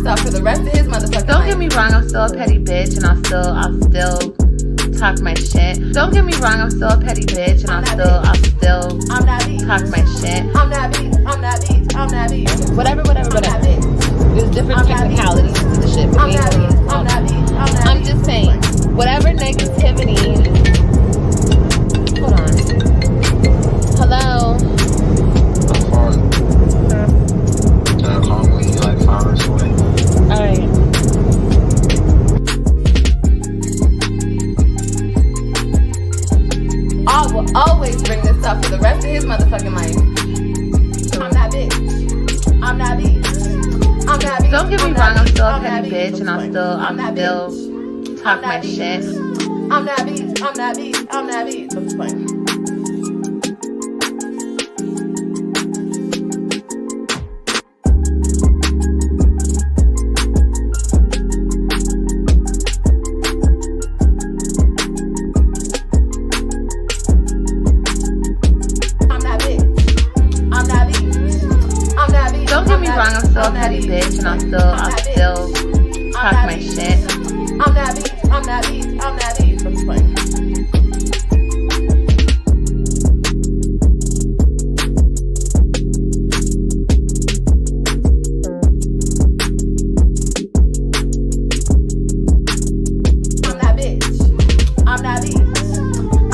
this up for the rest of his motherfucking Don't get me wrong, I'm still a petty bitch, and I'll still talk my shit. Don't get me wrong, I'm still a petty bitch, and I'll still talk my shit. I'm that bitch. Whatever. There's different technicalities to the shit. I'm that bitch. I'm just saying, whatever negativity. Hold on. Hello. I'm fine. Can I call me like 5 minutes away? Alright. I will always bring this up for the rest of his motherfucking life. I'm that bitch. I'm that bitch. Don't get me wrong, I'm still a petty bitch, and I'll still talk my shit. I'm that bitch. I'm just playing. Don't get me wrong, I'm still a petty bitch, and I'll still talk my shit. I'm that bitch. I'm just playing.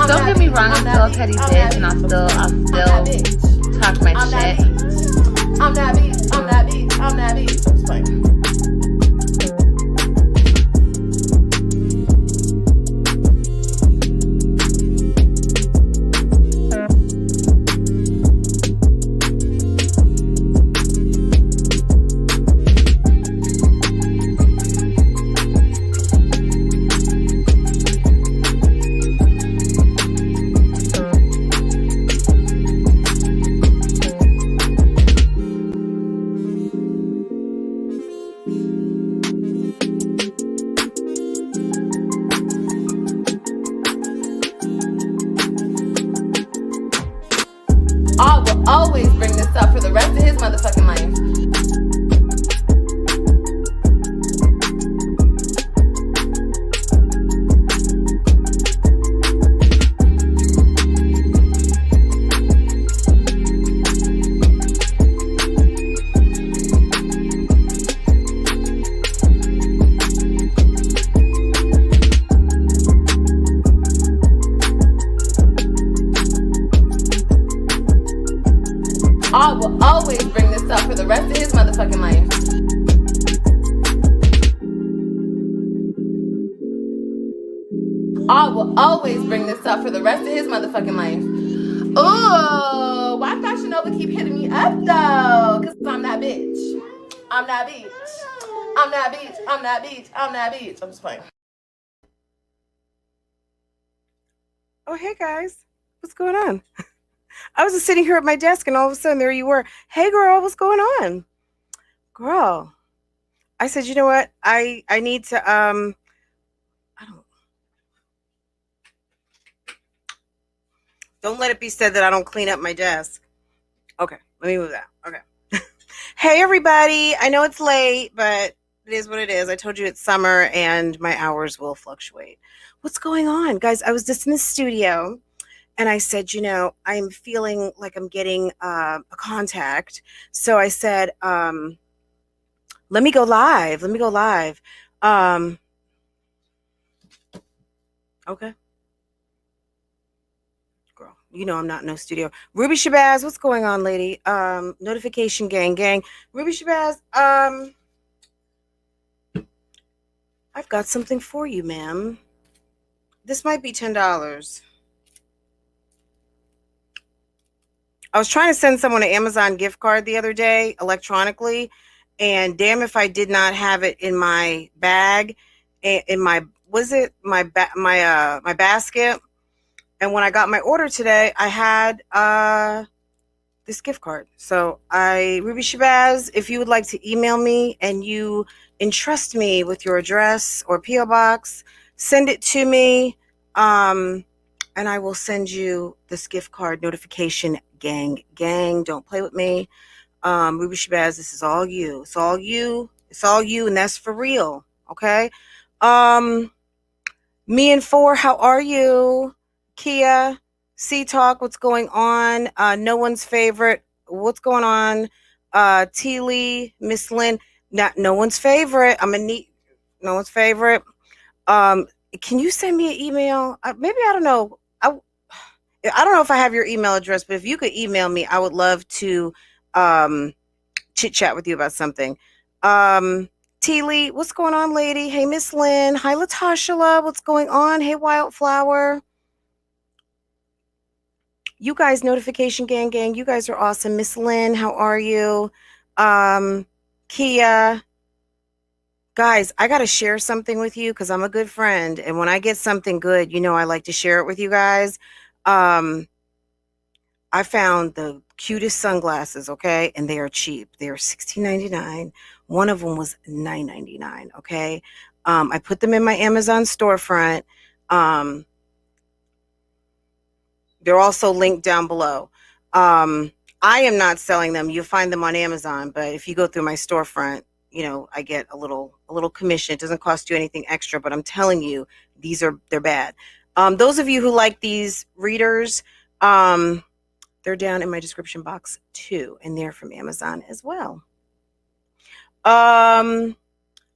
Don't get me wrong, I'm still a petty bitch, and I'll still talk my shit. I'm that bitch. I'm just playing. I will always bring this up for the rest of his motherfucking life. I will always bring this up for the rest of his motherfucking life. I will always bring this up for the rest of his motherfucking life. Ooh, why Fashion Nova keep hitting me up though? Cause I'm that bitch. I'm that bitch. I'm that bitch. I'm that bitch. I'm that bitch. I'm just playing. Oh, hey guys, what's going on? I was just sitting here at my desk and all of a sudden there you were. Hey girl, what's going on? Girl, I said, you know what? I need to, don't let it be said that I don't clean up my desk. Okay, let me move that. Okay. Hey everybody, I know it's late, but it is what it is. I told you it's summer and my hours will fluctuate. What's going on? Guys, I was just in the studio. And I said, you know, I'm feeling like I'm getting a contact. So I said, let me go live. Okay. Girl, you know I'm not in no studio. Ruby Shabazz, what's going on, lady? Notification gang. Ruby Shabazz, I've got something for you, ma'am. This might be $10. I was trying to send someone an Amazon gift card the other day electronically, and damn if I did not have it in my bag, in my basket. And when I got my order today, I had this gift card. So Ruby Shabazz, if you would like to email me and you entrust me with your address or PO box, send it to me, and I will send you this gift card notification. Gang, don't play with me. Ruby Shabazz, this is all you. It's all you. It's all you, and that's for real. Okay. Me and Four, how are you? Kia, C Talk, what's going on? No one's favorite. What's going on? T Lee, Miss Lynn. Not no one's favorite. I'm gonna need no one's favorite. Um, can you send me an email? Maybe I don't know. I don't know if I have your email address, but if you could email me, I would love to chit chat with you about something. T Lee, what's going on, lady? Hey, Miss Lynn. Hi, Latasha. What's going on? Hey, Wildflower. You guys, Notification Gang, you guys are awesome. Miss Lynn, how are you? Kia. Guys, I got to share something with you because I'm a good friend. And when I get something good, I like to share it with you guys. I found the cutest sunglasses, okay? And they are cheap. They are $16.99. One of them was $9.99, okay? I put them in my Amazon storefront. They're also linked down below. I am not selling them. You'll find them on Amazon, but if you go through my storefront, I get a little commission. It doesn't cost you anything extra, but I'm telling you, they're bad. Those of you who like these readers, they're down in my description box too, and they're from Amazon as well.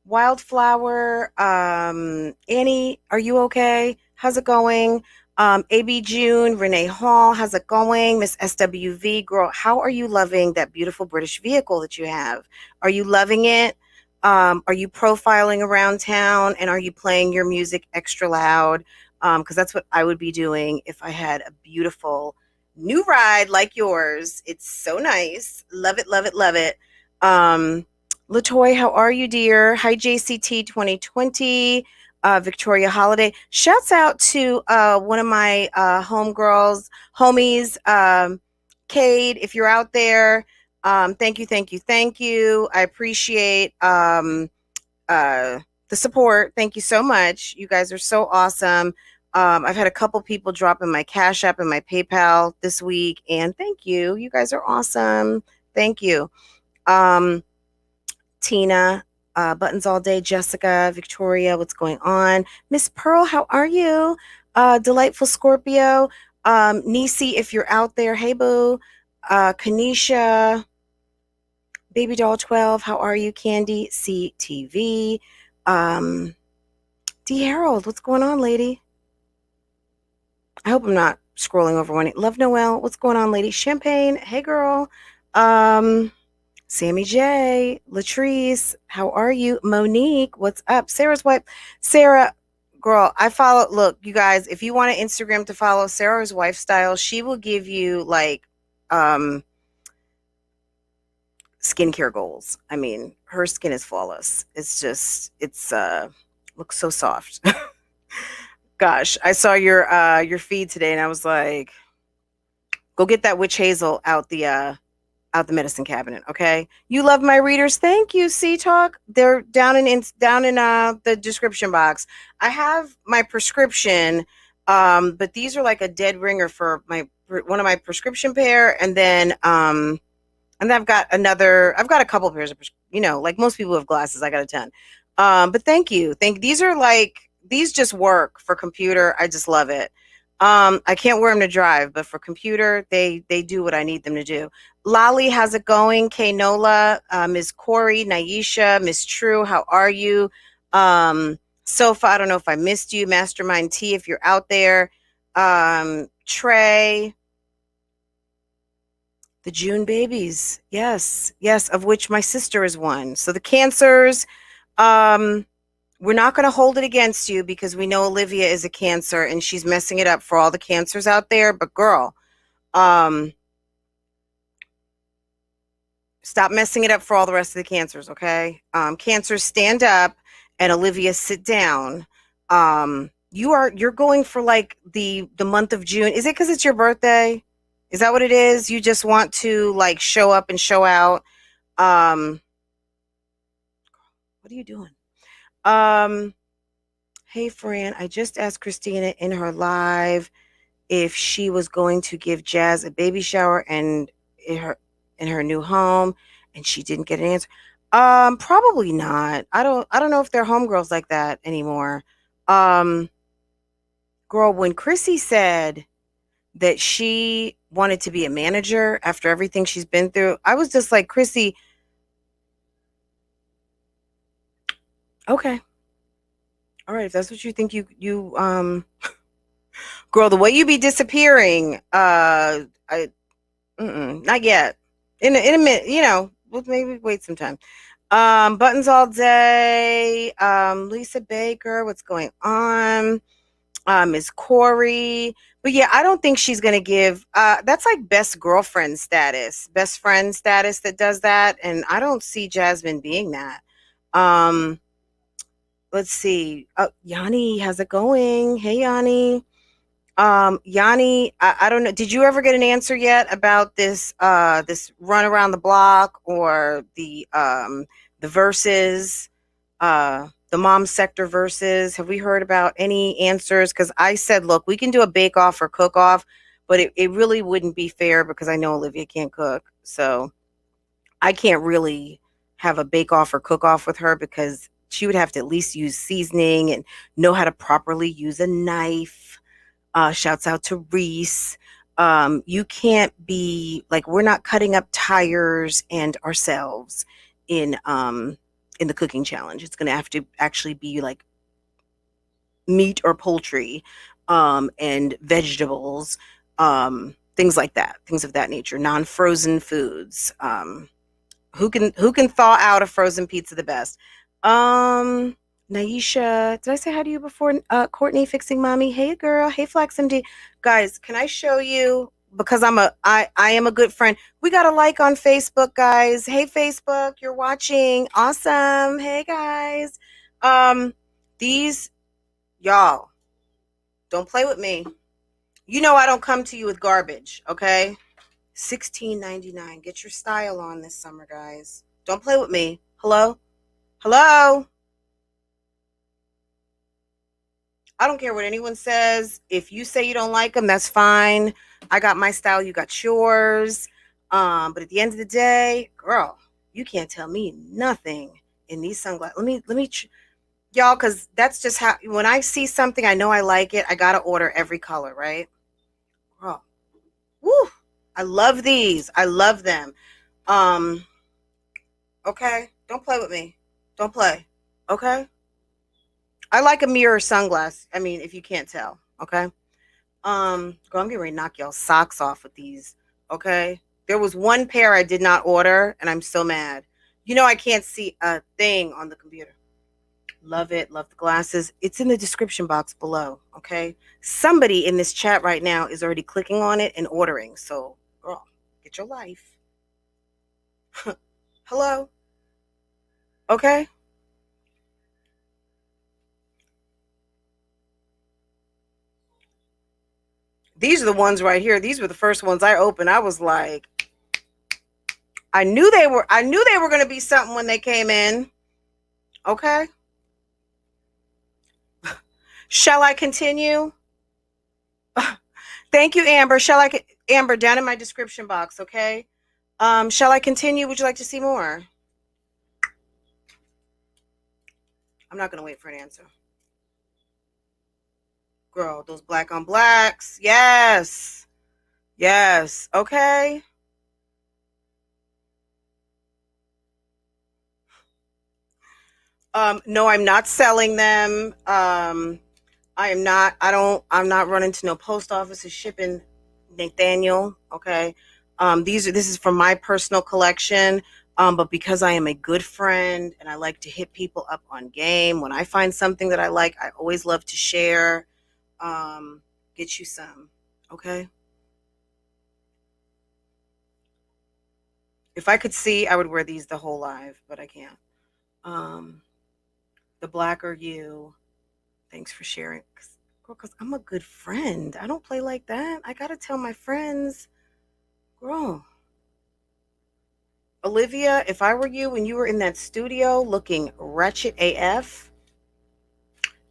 Wildflower, Annie, are you okay? How's it going? AB June, Renee Hall, how's it going? Miss SWV, girl, how are you loving that beautiful British vehicle that you have? Are you loving it? Are you profiling around town, and are you playing your music extra loud? Because that's what I would be doing if I had a beautiful new ride like yours. It's so nice. Love it, love it, love it. Latoy, how are you, dear? Hi, JCT 2020. Victoria Holiday. Shouts out to one of my homies, Cade, if you're out there. Thank you, thank you, thank you. I appreciate the support. Thank you so much. You guys are so awesome. I've had a couple people drop in my Cash App and my PayPal this week, and thank you. You guys are awesome. Thank you. Tina, Buttons All Day, Jessica, Victoria, what's going on? Miss Pearl, how are you? Delightful Scorpio, Nisi, if you're out there, hey boo. Kanisha, Baby Doll 12, how are you? Candy, CTV, D Harold, what's going on, lady? I hope I'm not scrolling over one. Love Noel, what's going on, lady? Champagne, hey girl. Sammy J, Latrice, how are you? Monique, what's up? Sarah's wife. Sarah, girl, I follow. Look, you guys, if you want an Instagram to follow Sarah's wife style, she will give you like skincare goals. I mean, her skin is flawless. It's looks so soft. Gosh, I saw your feed today and I was like, go get that witch hazel out the medicine cabinet, okay? You love my readers. Thank you, C Talk. They're down in the description box. I have my prescription, but these are like a dead ringer for one of my prescription pair, and then I've got a couple pairs of like most people have glasses. I got a ton. But thank you. These just work for computer. I just love it. I can't wear them to drive, but for computer, they do what I need them to do. Lolly, how's it going? K Nola, Ms. Corey, Naisha, Miss True, how are you? Sofa, I don't know if I missed you. Mastermind T, if you're out there. Trey, the June babies, yes, of which my sister is one. So the Cancers, we're not going to hold it against you because we know Olivia is a Cancer and she's messing it up for all the Cancers out there. But girl, stop messing it up for all the rest of the Cancers, okay? Cancers, stand up, and Olivia, sit down. You're going for like the month of June. Is it because it's your birthday? Is that what it is? You just want to like show up and show out. What are you doing? Hey Fran, I just asked Christina in her live if she was going to give Jazz a baby shower and in her new home, and she didn't get an answer. Probably not. I don't know if they're homegirls like that anymore. Um, Girl, when Chrissy said that she wanted to be a manager after everything she's been through, I was just like, Chrissy, okay. All right, if that's what you think girl, the way you be disappearing, not yet. In a minute, we'll maybe wait some time. Buttons all day. Lisa Baker, what's going on? Is Corey. But yeah, I don't think she's gonna give that's like best girlfriend status, best friend status that does that. And I don't see Jasmine being that. Um, let's see. Yanni, how's it going? Hey Yanni. Yanni, I don't know. Did you ever get an answer yet about this run around the block or the verses, the mom sector verses? Have we heard about any answers? Because I said, look, we can do a bake off or cook off, but it really wouldn't be fair because I know Olivia can't cook. So I can't really have a bake off or cook off with her because she would have to at least use seasoning and know how to properly use a knife. Shouts out to Reese. You can't be like, we're not cutting up tires and ourselves in the cooking challenge. It's going to have to actually be like meat or poultry, and vegetables, things like that, things of that nature, non-frozen foods. Who can thaw out a frozen pizza the best? Naisha, did I say hi to you before? Courtney, fixing mommy. Hey girl. Hey Flex MD. Guys, can I show you? Because I am a good friend. We got a like on Facebook, guys. Hey Facebook, you're watching. Awesome. Hey guys. These y'all don't play with me. You know I don't come to you with garbage, okay? $16.99. Get your style on this summer, guys. Don't play with me. Hello? Hello? I don't care what anyone says. If you say you don't like them, that's fine. I got my style, you got yours. But at the end of the day, girl, you can't tell me nothing in these sunglasses. Let me, y'all, because that's just how, when I see something, I know I like it. I got to order every color, right? Girl, woo, I love these. I love them. Okay, don't play with me. Don't play, okay? I like a mirror sunglass. I mean, if you can't tell, okay? Girl, I'm getting ready to knock y'all socks off with these, okay? There was one pair I did not order, and I'm so mad. You know I can't see a thing on the computer. Love it. Love the glasses. It's in the description box below, okay? Somebody in this chat right now is already clicking on it and ordering. So, girl, get your life. Hello? Okay? These are the ones right here. These were the first ones I opened. I was like, I knew they were going to be something when they came in. Okay. Shall I continue? Thank you, Amber. Amber, down in my description box, okay? Shall I continue? Would you like to see more? I'm not going to wait for an answer. Girl, those black on blacks. Yes. Yes. Okay. No, I'm not selling them. I'm not running to no post offices shipping Nathaniel. Okay. This is from my personal collection. But because I am a good friend and I like to hit people up on game, when I find something that I like, I always love to share. Get you some. Okay. If I could see, I would wear these the whole live, but I can't. The black are you. Thanks for sharing. Because I'm a good friend. I don't play like that. I got to tell my friends. Girl. Olivia, if I were you when you were in that studio looking wretched AF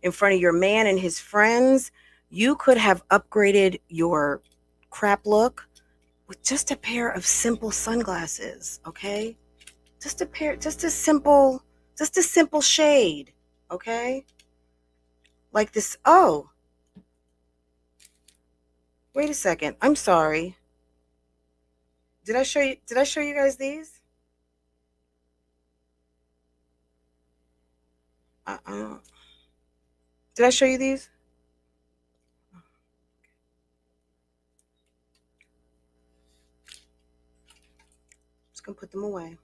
in front of your man and his friends, you could have upgraded your crap look with just a pair of simple sunglasses, okay? Just a simple shade, okay? Like this. Oh, wait a second. I'm sorry. Did I show you guys these? Did I show you these? Just gonna put them away.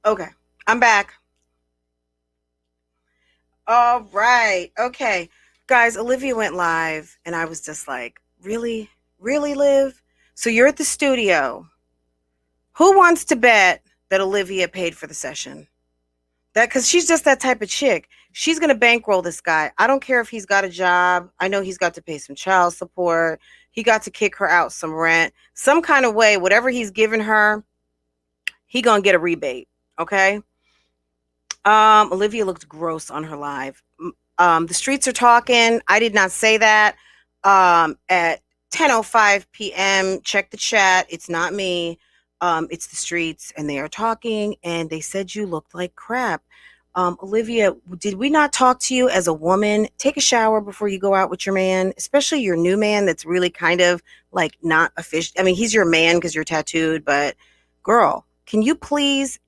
Okay, I'm back. All right. Okay. Guys, Olivia went live and I was just like, really? Really, Liv? So you're at the studio. Who wants to bet that Olivia paid for the session? That, because she's just that type of chick. She's going to bankroll this guy. I don't care if he's got a job. I know he's got to pay some child support. He got to kick her out some rent. Some kind of way, whatever he's giving her, he going to get a rebate. Okay? Olivia looked gross on her live. The streets are talking. I did not say that. At 10:05 p.m., check the chat. It's not me. It's the streets, and they are talking, and they said you looked like crap. Olivia, did we not talk to you as a woman? Take a shower before you go out with your man, especially your new man that's really kind of like not official. I mean, he's your man because you're tattooed, but girl, can you please?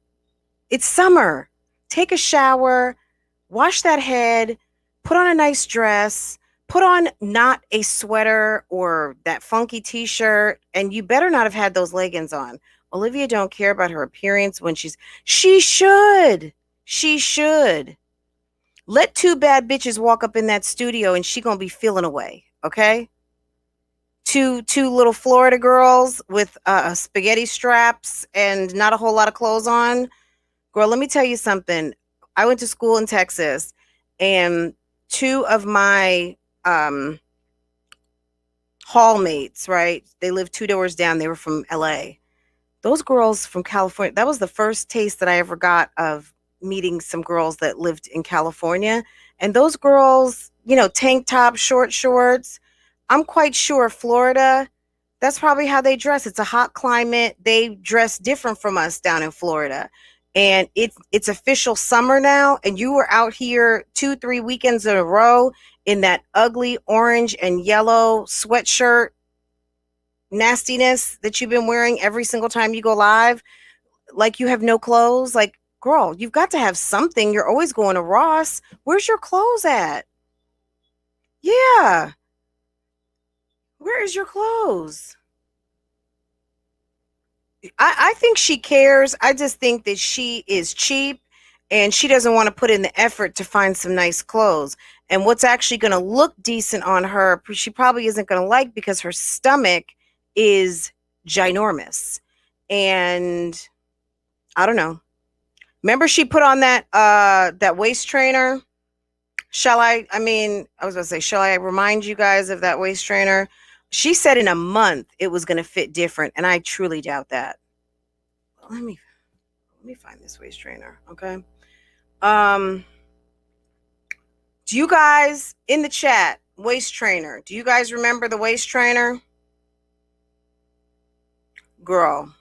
It's summer. Take a shower, wash that head, put on a nice dress, put on not a sweater or that funky t-shirt, and you better not have had those leggings on. Olivia don't care about her appearance when she should. Let two bad bitches walk up in that studio and she gonna be feeling away, okay? Two little Florida girls with spaghetti straps and not a whole lot of clothes on. Girl, let me tell you something. I went to school in Texas, and two of my hallmates, right? They lived 2 doors down. They were from LA. Those girls from California, that was the first taste that I ever got of meeting some girls that lived in California. And those girls, you know, tank tops, short shorts. I'm quite sure Florida, that's probably how they dress. It's a hot climate. They dress different from us down in Florida. And it's official summer now, and you were out here 2-3 weekends in a row in that ugly orange and yellow sweatshirt nastiness that you've been wearing every single time you go live, like you have no clothes. Like, girl, you've got to have something. You're always going to Ross. Where's your clothes at? Yeah. Where is your clothes? I think she cares. I just think that she is cheap and she doesn't want to put in the effort to find some nice clothes. And what's actually going to look decent on her, she probably isn't going to like because her stomach is ginormous. And I don't know. Remember she put on that waist trainer? Shall I remind you guys of that waist trainer? She said in a month it was going to fit different, and I truly doubt that. Let me find this waist trainer, okay? Do you guys in the chat, waist trainer, do you guys remember the waist trainer? Girl,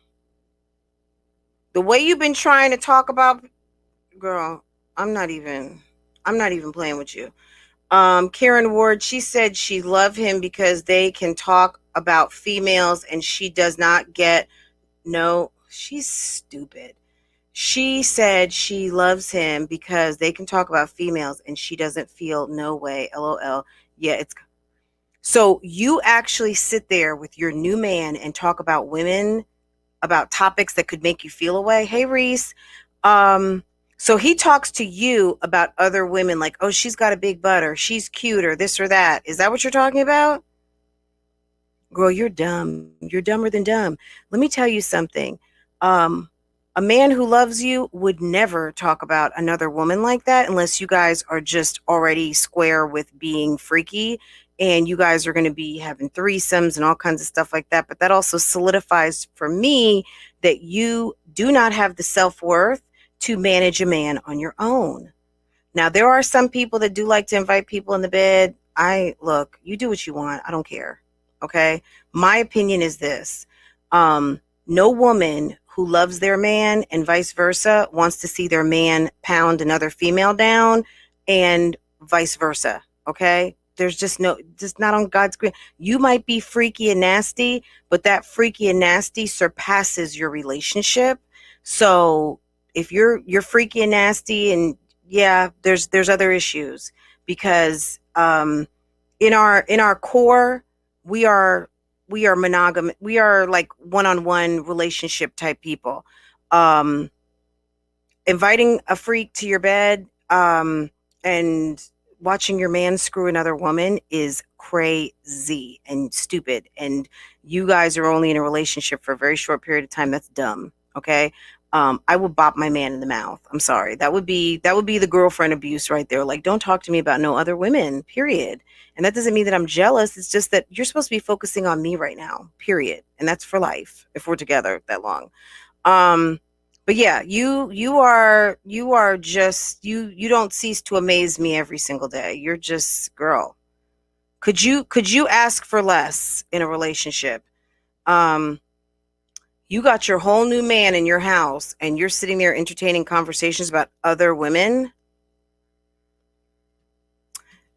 the way you've been trying to talk about, girl, I'm not even playing with you. Karen Ward, she said she loved him because they can talk about females and she does not get no, she's stupid. She said she loves him because they can talk about females and she doesn't feel no way. LOL. Yeah, it's so you actually sit there with your new man and talk about women, about topics that could make you feel away. Hey, Reese. So he talks to you about other women like, oh, she's got a big butt or she's cute or this or that. Is that what you're talking about? Girl, you're dumb. You're dumber than dumb. Let me tell you something. A man who loves you would never talk about another woman like that unless you guys are just already square with being freaky and you guys are going to be having threesomes and all kinds of stuff like that. But that also solidifies for me that you do not have the self-worth to manage a man on your own. Now, there are some people that do like to invite people in the bed. look, you do what you want. I don't care. Okay. My opinion is this. No woman who loves their man and vice versa wants to see their man pound another female down, and vice versa. Okay. There's just not on God's green. You might be freaky and nasty, but that freaky and nasty surpasses your relationship. So if you're freaky and nasty, and yeah, there's other issues, because in our core, we are monogamous. We are like one-on-one relationship type people. Inviting a freak to your bed and watching your man screw another woman is crazy and stupid, and you guys are only in a relationship for a very short period of time. That's dumb. Okay. I would bop my man in the mouth. I'm sorry. That would be the girlfriend abuse right there. Like, don't talk to me about no other women, period. And that doesn't mean that I'm jealous. It's just that you're supposed to be focusing on me right now, period. And that's for life if we're together that long. But yeah, you are just, you don't cease to amaze me every single day. You're just, girl. Could you ask for less in a relationship? You got your whole new man in your house and you're sitting there entertaining conversations about other women.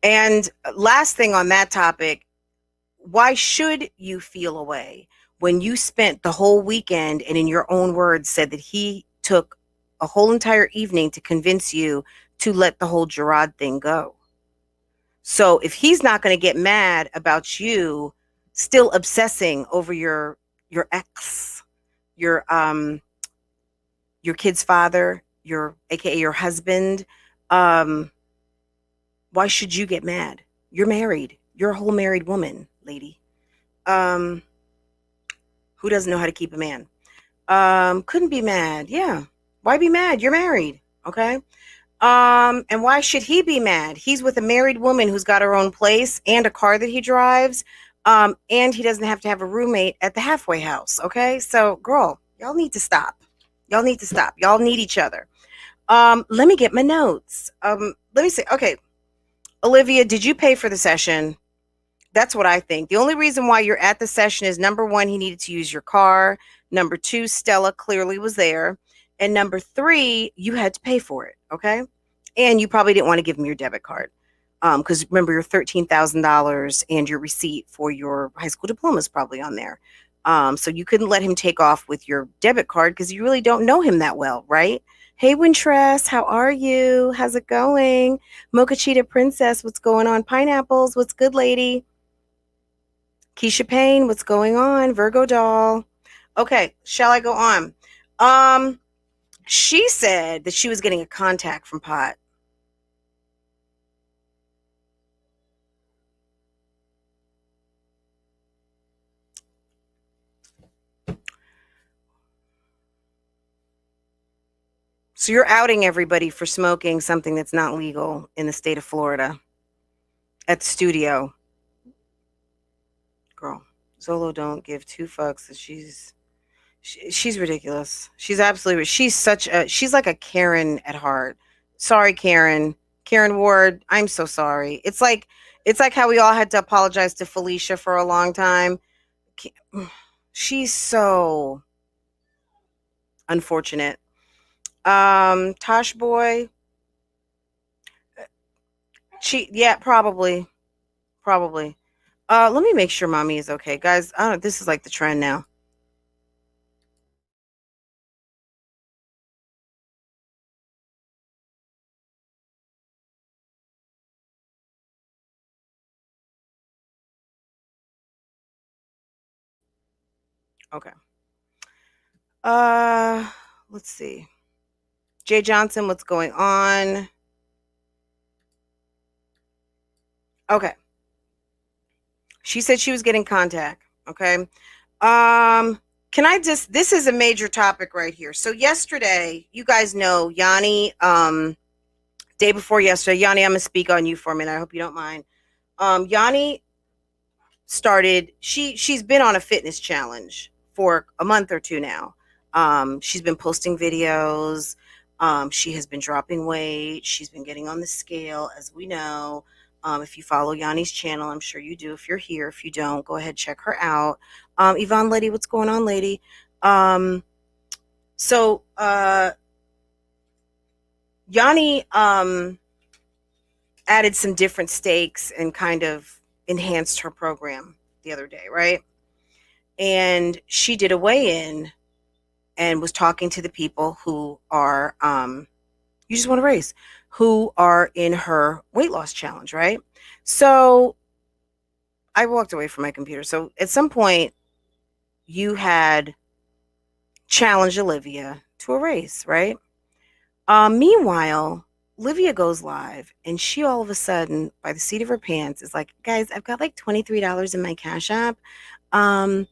And last thing on that topic, why should you feel away when you spent the whole weekend and, in your own words, said that he took a whole entire evening to convince you to let the whole Gerard thing go? So if he's not going to get mad about you still obsessing over your ex, your kid's father, aka your husband, why should you get mad? You're married. You're a whole married woman, lady. Who doesn't know how to keep a man? Couldn't be mad. Yeah. Why be mad? You're married. Okay. And why should he be mad? He's with a married woman who's got her own place and a car that he drives. And he doesn't have to have a roommate at the halfway house. Okay. So, girl, y'all need to stop. Y'all need each other. Let me get my notes. Let me see. Okay. Olivia, did you pay for the session? That's what I think. The only reason why you're at the session is, number one, he needed to use your car. Number two, Stella clearly was there. And number three, you had to pay for it. Okay. And you probably didn't want to give him your debit card. Because remember, your $13,000 and your receipt for your high school diploma is probably on there. So you couldn't let him take off with your debit card because you really don't know him that well, right? Hey, Wintress, how are you? How's it going? Mocha Cheetah Princess, what's going on? Pineapples, what's good, lady? Keisha Payne, what's going on? Virgo doll. Okay, shall I go on? She said that she was getting a contact from Pot. So you're outing everybody for smoking something that's not legal in the state of Florida at the studio. Girl, Zolo don't give two fucks. She's ridiculous. She's absolutely, she's like a Karen at heart. Sorry, Karen Ward. I'm so sorry. It's like how we all had to apologize to Felicia for a long time. She's so unfortunate. Tosh boy. Probably. Let me make sure mommy is okay, guys. This is like the trend now. Okay. Let's see. Jay Johnson, what's going on? Okay. She said she was getting contact. Okay. This is a major topic right here. So yesterday, you guys know Yanni, day before yesterday, Yanni, I'm going to speak on you for a minute. I hope you don't mind. Yanni started, she's been on a fitness challenge for a month or two now. She's been posting videos. She has been dropping weight. She's been getting on the scale, as we know. If you follow Yanni's channel, I'm sure you do. If you're here, if you don't, go ahead, check her out. Yvonne lady, what's going on, lady? So Yanni added some different stakes and kind of enhanced her program the other day, right? And she did a weigh-in and was talking to the people who are you just want to race, who are in her weight loss challenge, right? So I walked away from my computer. So at some point you had challenged Olivia to a race, right? Meanwhile, Olivia goes live and she all of a sudden, by the seat of her pants, is like, guys, I've got like $23 in my Cash App. I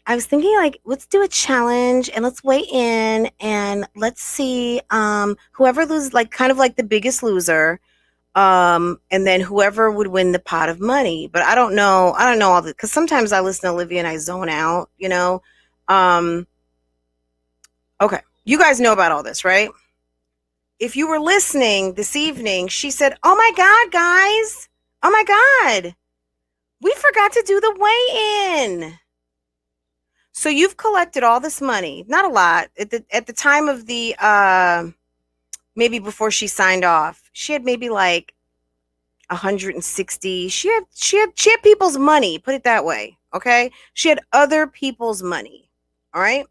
was thinking, like, let's do a challenge and let's weigh in and let's see whoever loses, like, kind of like the biggest loser, and then whoever would win the pot of money. But I don't know all the, because sometimes I listen to Olivia and I zone out, you know. Okay, you guys know about all this, right? If you were listening this evening, she said, oh my God, guys, oh my God, we forgot to do the weigh-in. So you've collected all this money, not a lot. At the time of the maybe before she signed off, she had maybe like 160. She had people's money, put it that way, okay? She had other people's money. All right?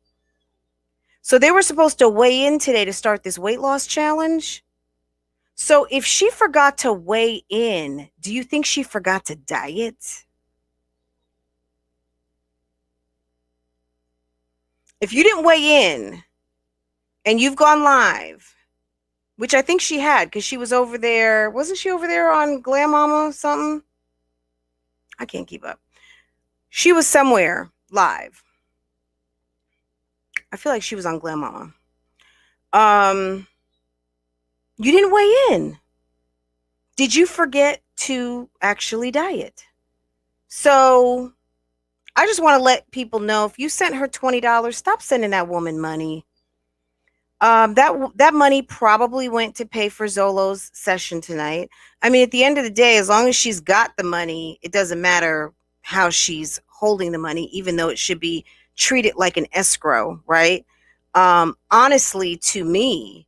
So they were supposed to weigh in today to start this weight loss challenge. So if she forgot to weigh in, do you think she forgot to diet? If you didn't weigh in and you've gone live, which I think she had because she was over there. Wasn't she over there on Glam Mama or something? I can't keep up. She was somewhere live. I feel like she was on Glam Mama. You didn't weigh in. Did you forget to actually diet? So I just want to let people know, if you sent her $20, stop sending that woman money. That money probably went to pay for Zolo's session tonight. I mean, at the end of the day, as long as she's got the money, it doesn't matter how she's holding the money, even though it should be treated like an escrow, right? Honestly, to me,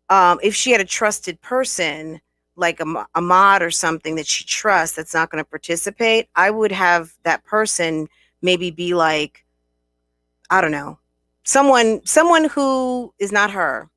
if she had a trusted person, like a mod or something that she trusts that's not going to participate, I would have that person maybe be like, I don't know, someone who is not her,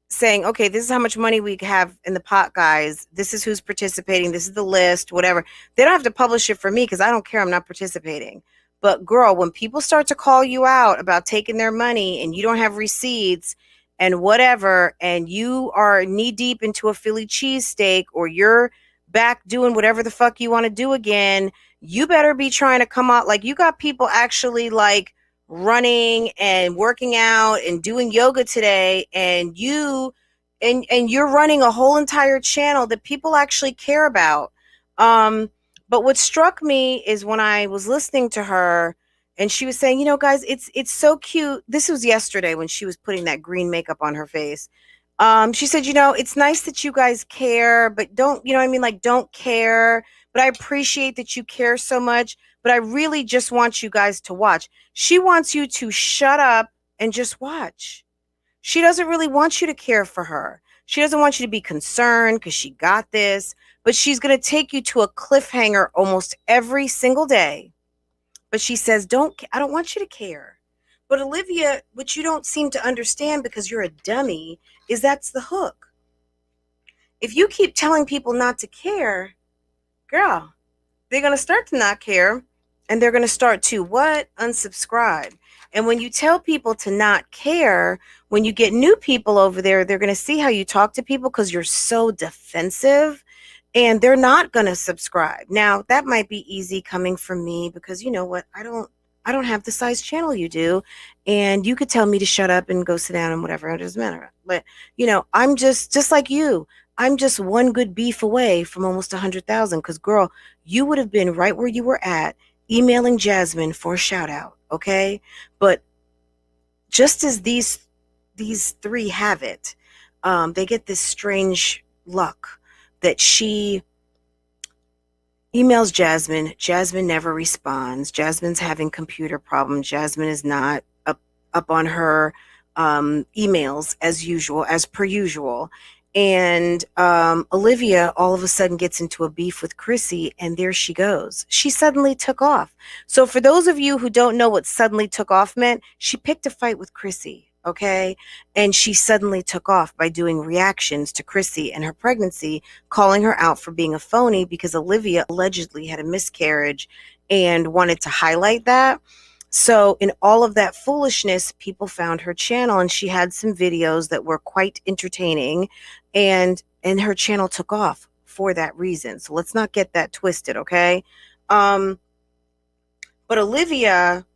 saying, okay, this is how much money we have in the pot, guys. This is who's participating. This is the list, whatever. They don't have to publish it for me because I don't care. I'm not participating. But girl, when people start to call you out about taking their money and you don't have receipts and whatever, and you are knee deep into a Philly cheesesteak, or you're back doing whatever the fuck you want to do again, you better be trying to come out like you got people actually like running and working out and doing yoga today, and you're running a whole entire channel that people actually care about. But what struck me is when I was listening to her and she was saying, you know, guys, it's so cute. This was yesterday when she was putting that green makeup on her face. She said, you know, it's nice that you guys care, but don't, you know what I mean? Like, don't care. But I appreciate that you care so much. But I really just want you guys to watch. She wants you to shut up and just watch. She doesn't really want you to care for her. She doesn't want you to be concerned because she got this. But she's going to take you to a cliffhanger almost every single day. But she says, I don't want you to care. But Olivia, what you don't seem to understand because you're a dummy, is that's the hook. If you keep telling people not to care, girl, they're going to start to not care, and they're going to start to what? Unsubscribe. And when you tell people to not care, when you get new people over there, they're going to see how you talk to people because you're so defensive, and they're not going to subscribe. Now, that might be easy coming from me because you know what? I don't have the size channel you do, and you could tell me to shut up and go sit down and whatever. It doesn't matter. But, you know, I'm just like you. I'm just one good beef away from almost 100,000 because, girl, you would have been right where you were at emailing Jasmine for a shout out, okay? But just as these three have it, they get this strange luck that she emails Jasmine. Jasmine never responds. Jasmine's having computer problems. Jasmine is not up on her emails as usual, as per usual. And Olivia all of a sudden gets into a beef with Chrissy, and there she goes. She suddenly took off. So for those of you who don't know what suddenly took off meant, she picked a fight with Chrissy, okay? And she suddenly took off by doing reactions to Chrissy and her pregnancy, calling her out for being a phony because Olivia allegedly had a miscarriage and wanted to highlight that. So in all of that foolishness, people found her channel, and she had some videos that were quite entertaining, and her channel took off for that reason. So let's not get that twisted, okay? But Olivia,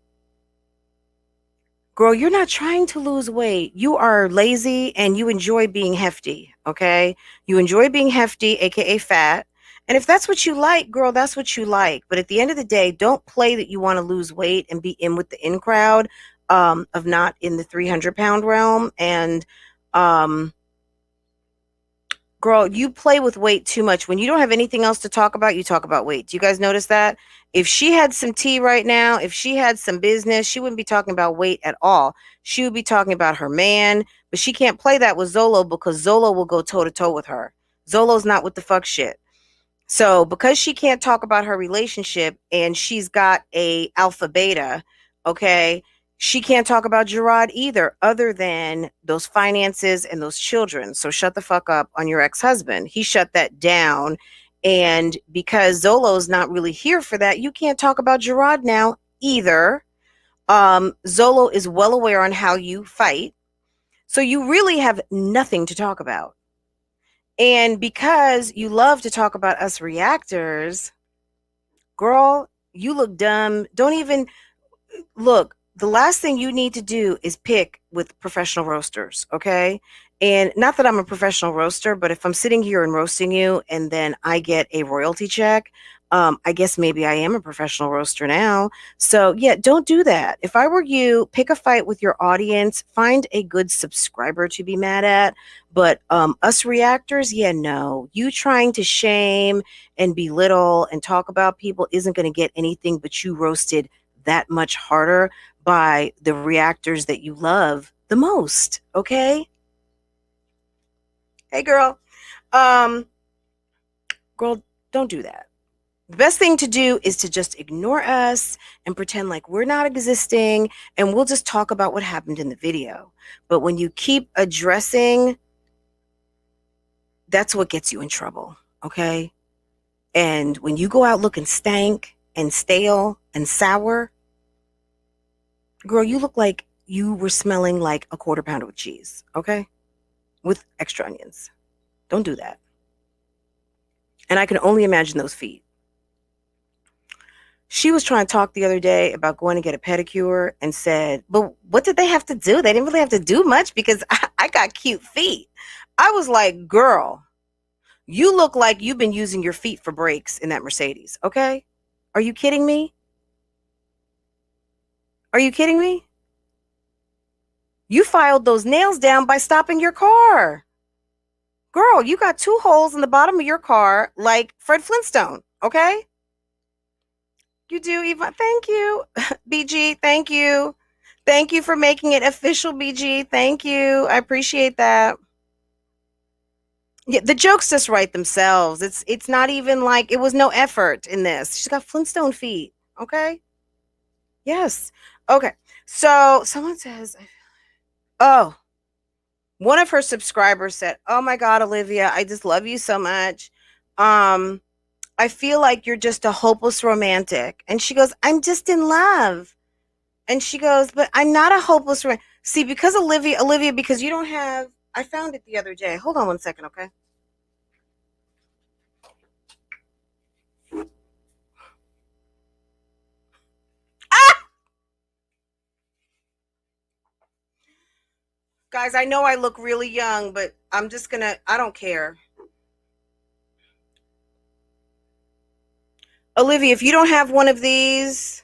girl, you're not trying to lose weight. You are lazy and you enjoy being hefty, okay? You enjoy being hefty, aka fat. And if that's what you like, girl, that's what you like. But at the end of the day, don't play that you want to lose weight and be in with the in crowd of not in the 300-pound realm. And girl, you play with weight too much. When you don't have anything else to talk about, you talk about weight. Do you guys notice that? If she had some tea right now, if she had some business, she wouldn't be talking about weight at all. She would be talking about her man. But she can't play that with Zolo because Zolo will go toe-to-toe with her. Zolo's not with the fuck shit. So because she can't talk about her relationship and she's got a alpha beta, okay, she can't talk about Gerard either, other than those finances and those children. So shut the fuck up on your ex-husband. He shut that down. And because Zolo's not really here for that, you can't talk about Gerard now either. Zolo is well aware on how you fight. So you really have nothing to talk about. And because you love to talk about us reactors, girl, you look dumb. Don't even look. The last thing you need to do is pick with professional roasters, okay? And not that I'm a professional roaster, but if I'm sitting here and roasting you and then I get a royalty check, I guess maybe I am a professional roaster now. So yeah, don't do that. If I were you, pick a fight with your audience, find a good subscriber to be mad at. But us reactors, yeah, no. You trying to shame and belittle and talk about people isn't going to get anything but you roasted that much harder by the reactors that you love the most, okay? Hey, girl. Girl, don't do that. The best thing to do is to just ignore us and pretend like we're not existing, and we'll just talk about what happened in the video. But when you keep addressing, that's what gets you in trouble, okay? And when you go out looking stank and stale and sour, girl, you look like you were smelling like a quarter pounder with cheese, okay? With extra onions. Don't do that. And I can only imagine those feet. She was trying to talk the other day about going to get a pedicure and said, but what did they have to do? They didn't really have to do much because I got cute feet. I was like, girl, you look like you've been using your feet for brakes in that Mercedes, okay? Are you kidding me? Are you kidding me? You filed those nails down by stopping your car. Girl, you got 2 holes in the bottom of your car like Fred Flintstone, okay? You do, Eva. Thank you. BG, thank you. Thank you for making it official, BG. Thank you. I appreciate that. Yeah, the jokes just write themselves. It's not even like it was no effort in this. She's got Flintstone feet, okay? Yes. Okay. So someone says, oh, one of her subscribers said, oh my God, Olivia, I just love you so much. I feel like you're just a hopeless romantic. And she goes, I'm just in love. And she goes, but I'm not a hopeless romantic. See, because Olivia, because you don't have, I found it the other day. Hold on one second, okay? Ah! Guys, I know I look really young, but I'm just gonna, I don't care. Olivia, if you don't have one of these,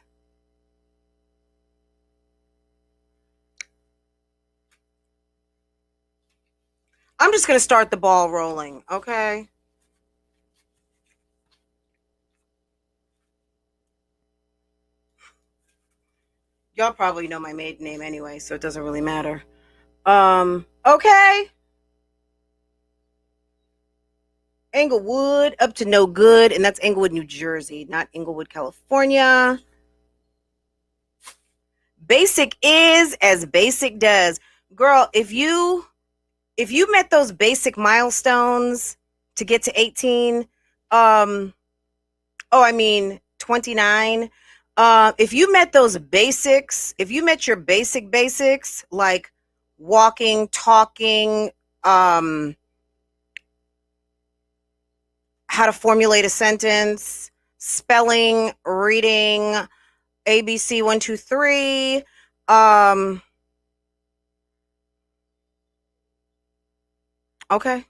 I'm just going to start the ball rolling, okay? Y'all probably know my maiden name anyway, so it doesn't really matter. Okay. Englewood, up to no good, and that's Englewood, New Jersey, not Englewood, California. Basic is as basic does. Girl, if you met those basic milestones to get to 18, 29, if you met those basics, if you met your basics like walking, talking, how to formulate a sentence, spelling, reading, ABC 1, 2, 3, okay.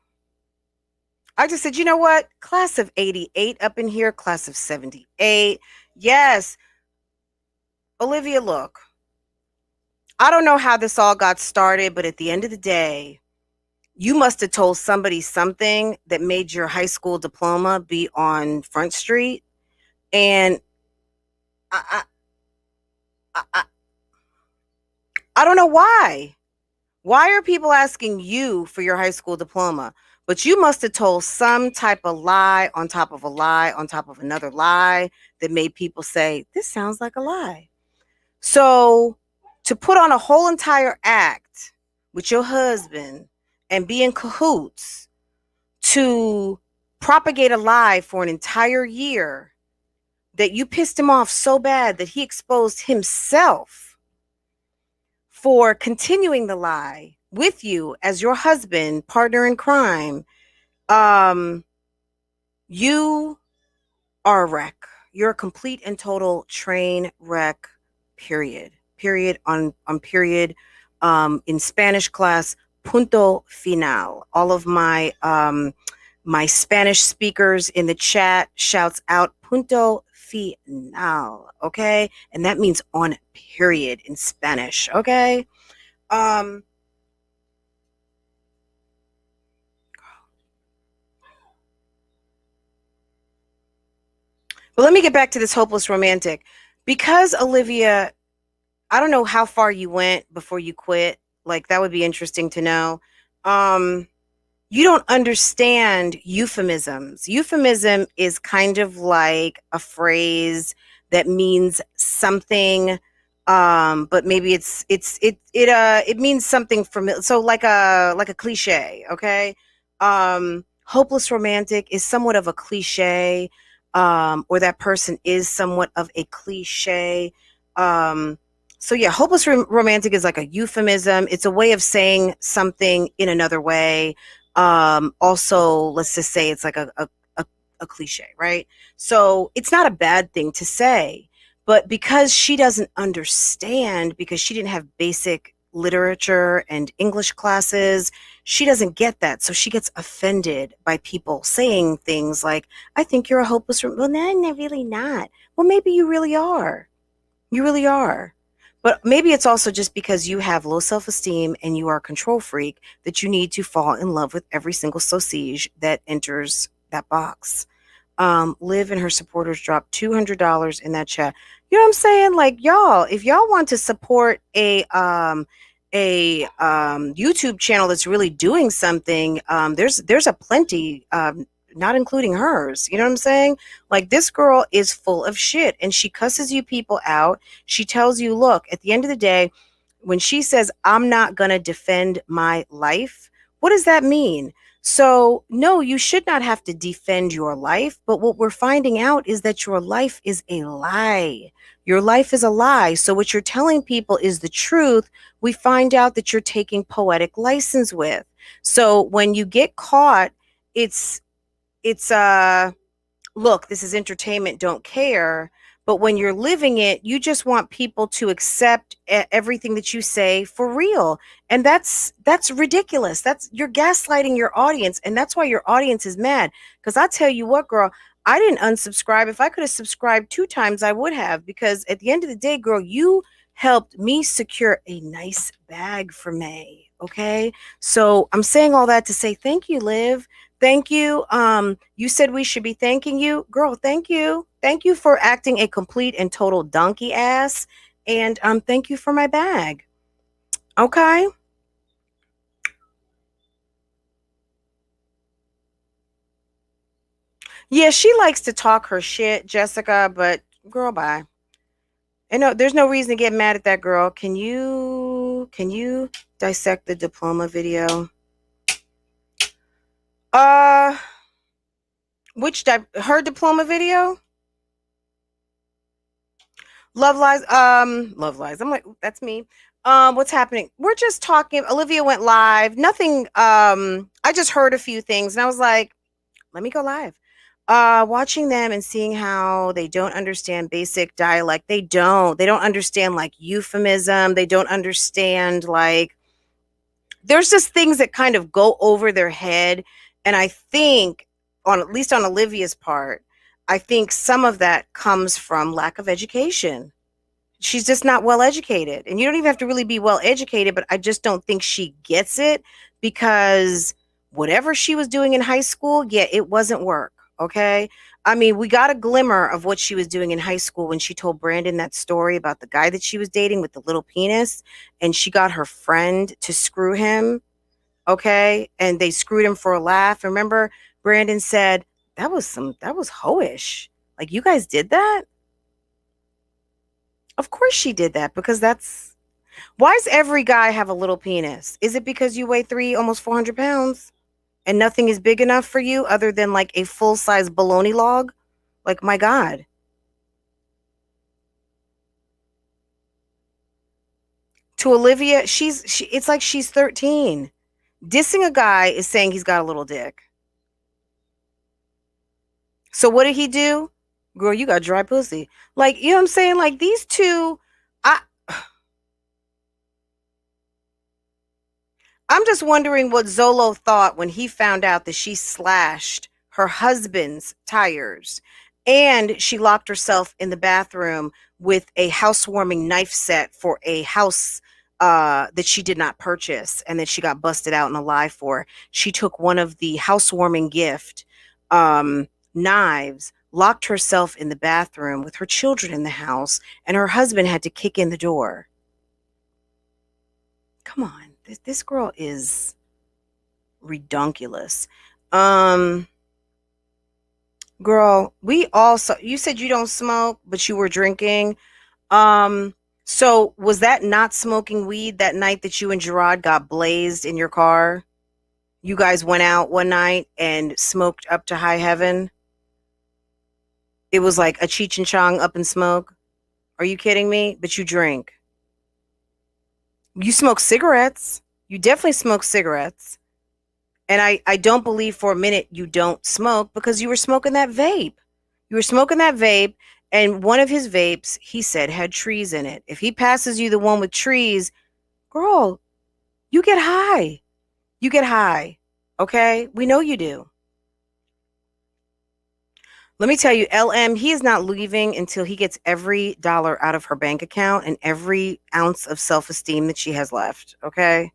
I just said, you know what? Class of 88 up in here, class of 78. Yes. Olivia, look, I don't know how this all got started, but at the end of the day, you must have told somebody something that made your high school diploma be on Front Street. And I don't know why. Why are people asking you for your high school diploma? But you must have told some type of lie on top of a lie on top of another lie that made people say, this sounds like a lie. So to put on a whole entire act with your husband and be in cahoots to propagate a lie for an entire year that you pissed him off so bad that he exposed himself for continuing the lie with you as your husband, partner in crime, you are a wreck. You're a complete and total train wreck, period. Period on period. In Spanish class, punto final. All of my my Spanish speakers in the chat shouts out punto final, okay? And that means on period in Spanish, okay? But let me get back to this hopeless romantic. Because Olivia, I don't know how far you went before you quit. Like, that would be interesting to know. You don't understand euphemisms. Euphemism is kind of like a phrase that means something, but maybe it means something familiar. So like a cliche, okay? Hopeless romantic is somewhat of a cliche, or that person is somewhat of a cliche. So yeah, hopeless romantic is like a euphemism. It's a way of saying something in another way. Also, let's just say it's like a cliche, right? So it's not a bad thing to say, but because she doesn't understand, because she didn't have basic literature and English classes, she doesn't get that. So she gets offended by people saying things like, I think you're a hopeless well, no, really not. Well, maybe you really are. You really are. But maybe it's also just because you have low self-esteem and you are a control freak that you need to fall in love with every single sausage that enters that box. Liv and her supporters dropped $200 in that chat. You know what I'm saying? Like, y'all, if y'all want to support a YouTube channel that's really doing something, there's a plenty, not including hers. You know what I'm saying? Like, this girl is full of shit and she cusses you people out. She tells you, look, at the end of the day, when she says, I'm not going to defend my life, what does that mean? So, no, you should not have to defend your life. But what we're finding out is that your life is a lie. Your life is a lie. So what you're telling people is the truth. We find out that you're taking poetic license with. So when you get caught, it's look, this is entertainment, don't care. But when you're living it, you just want people to accept everything that you say for real. And that's ridiculous. You're gaslighting your audience. And that's why your audience is mad. Because I tell you what, girl, I didn't unsubscribe. If I could have subscribed 2 times, I would have. Because at the end of the day, girl, you helped me secure a nice bag for May. Okay? So I'm saying all that to say thank you, Liv. Thank you. You said we should be thanking you. Girl, thank you. Thank you for acting a complete and total donkey ass And thank you for my bag. Okay. Yeah, she likes to talk her shit, Jessica, but girl, bye. And no, there's no reason to get mad at that girl. Can you dissect the diploma video? Uh her diploma video? Love lies. I'm like, that's me. What's happening? We're just talking. Olivia went live. Nothing. I just heard a few things and I was like, let me go live. Watching them and seeing how they don't understand basic dialect. They don't understand like euphemism. They don't understand like there's just things that kind of go over their head. And I think on at least on Olivia's part, I think some of that comes from lack of education. She's just not well educated. And you don't even have to really be well educated, but I just don't think she gets it because whatever she was doing in high school, yeah, it wasn't work. Okay. I mean, we got a glimmer of what she was doing in high school when she told Brandon that story about the guy that she was dating with the little penis, and she got her friend to screw him. Okay. And they screwed him for a laugh. Remember, Brandon said, that was hoish. Like, you guys did that? Of course she did that because that's why does every guy have a little penis? Is it because you weigh almost 400 pounds and nothing is big enough for you other than like a full size bologna log? Like, my God. To Olivia, it's like she's 13. Dissing a guy is saying he's got a little dick. So what did he do? Girl, you got dry pussy. Like, you know what I'm saying? Like, these two, I I'm just wondering what Zolo thought when he found out that she slashed her husband's tires and she locked herself in the bathroom with a housewarming knife set for a house that she did not purchase and that she got busted out in a lie for. She took one of the housewarming gift knives, locked herself in the bathroom with her children in the house, and her husband had to kick in the door. Come on, this girl is redonkulous. Girl, we also, you said you don't smoke, but you were drinking. So was that not smoking weed that night that you and Gerard got blazed in your car? You guys went out one night and smoked up to high heaven. It was like a Cheech and Chong up in smoke. Are you kidding me? But you drink. You smoke cigarettes. You definitely smoke cigarettes. And I don't believe for a minute you don't smoke because you were smoking that vape. You were smoking that vape, and one of his vapes, he said, had trees in it. If he passes you the one with trees, girl, you get high. You get high. Okay? We know you do. Let me tell you, LM, he is not leaving until he gets every dollar out of her bank account and every ounce of self-esteem that she has left. Okay?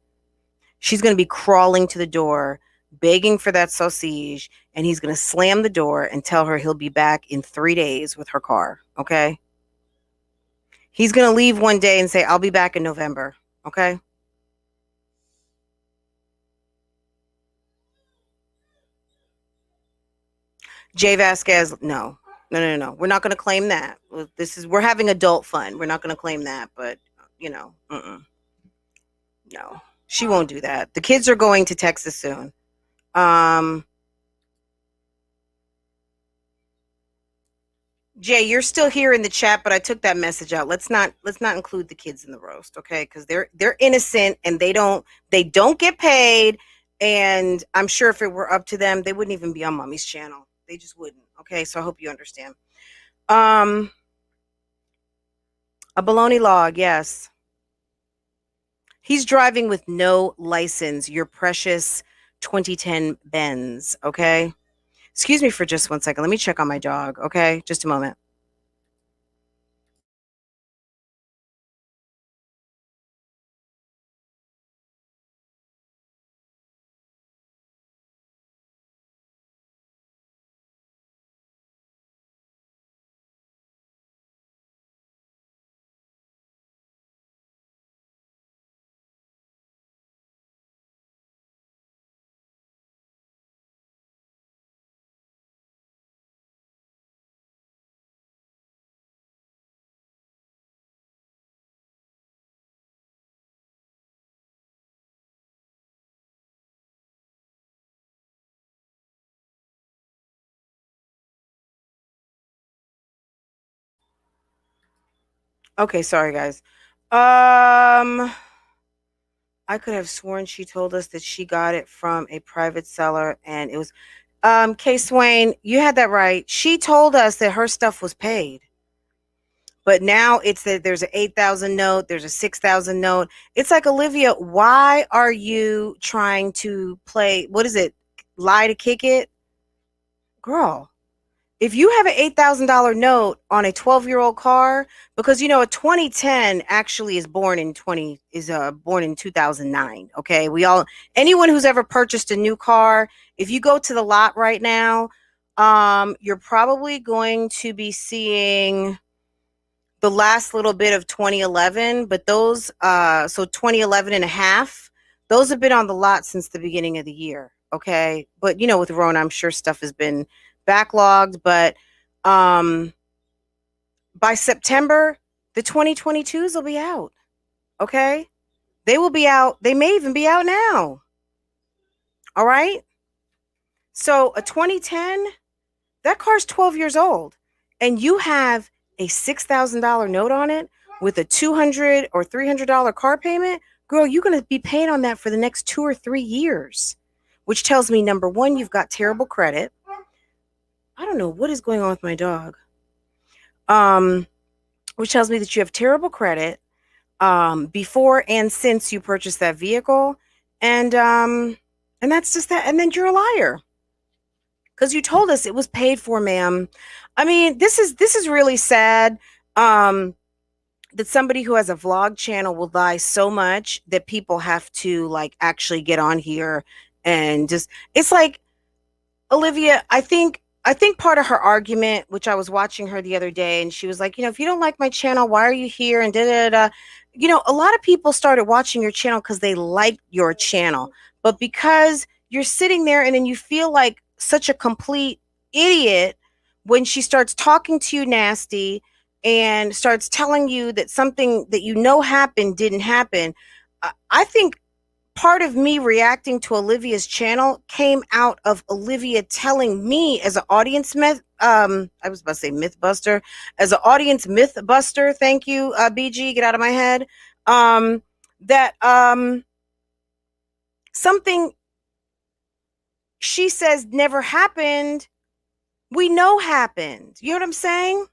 She's going to be crawling to the door, begging for that sausage, and he's going to slam the door and tell her he'll be back in 3 days with her car, okay? He's going to leave one day and say, I'll be back in November, okay? Jay Vasquez, no. No. We're not going to claim that. We're having adult fun. We're not going to claim that, but, no. She won't do that. The kids are going to Texas soon. Jay, you're still here in the chat, but I took that message out. Let's not include the kids in the roast, okay? Because they're innocent and they don't get paid. And I'm sure if it were up to them, they wouldn't even be on Mommy's channel. They just wouldn't. Okay, so I hope you understand. A baloney log, yes. He's driving with no license. Your precious 2010 Benz, okay? Excuse me for just 1 second. Let me check on my dog, okay? Just a moment. Okay, sorry guys. I could have sworn she told us that she got it from a private seller and it was K Swain, you had that right. She told us that her stuff was paid. But now it's that there's an 8,000 note, there's a 6,000 note. It's like, Olivia, why are you trying to play, what is it? Lie to kick it? Girl, if you have an $8,000 note on a 12-year-old car, because a 2010 actually is born in 2009. Okay. Anyone who's ever purchased a new car, if you go to the lot right now, you're probably going to be seeing the last little bit of 2011, but those, so 2011 and a half, those have been on the lot since the beginning of the year. Okay. But, with Rona, I'm sure stuff has been backlogged, but by September, the 2022s will be out. Okay. They will be out. They may even be out now. All right. So a 2010, that car's 12 years old and you have a $6,000 note on it with a $200 or $300 car payment, girl, you're going to be paying on that for the next 2 or 3 years, which tells me, number one, you've got terrible credit. I don't know what is going on with my dog. Which tells me that you have terrible credit before and since you purchased that vehicle. And that's just that. And then you're a liar. Because you told us it was paid for, ma'am. I mean, this is really sad that somebody who has a vlog channel will lie so much that people have to like actually get on here and just, it's like, Olivia, I think part of her argument, which I was watching her the other day, and she was like, if you don't like my channel, why are you here? And da da da. A lot of people started watching your channel because they like your channel, but because you're sitting there and then you feel like such a complete idiot when she starts talking to you nasty and starts telling you that something that happened didn't happen. I think part of me reacting to Olivia's channel came out of Olivia telling me as an audience I was about to say mythbuster, as an audience mythbuster. Thank you, BG, get out of my head. That something she says never happened, we know happened. You know what I'm saying?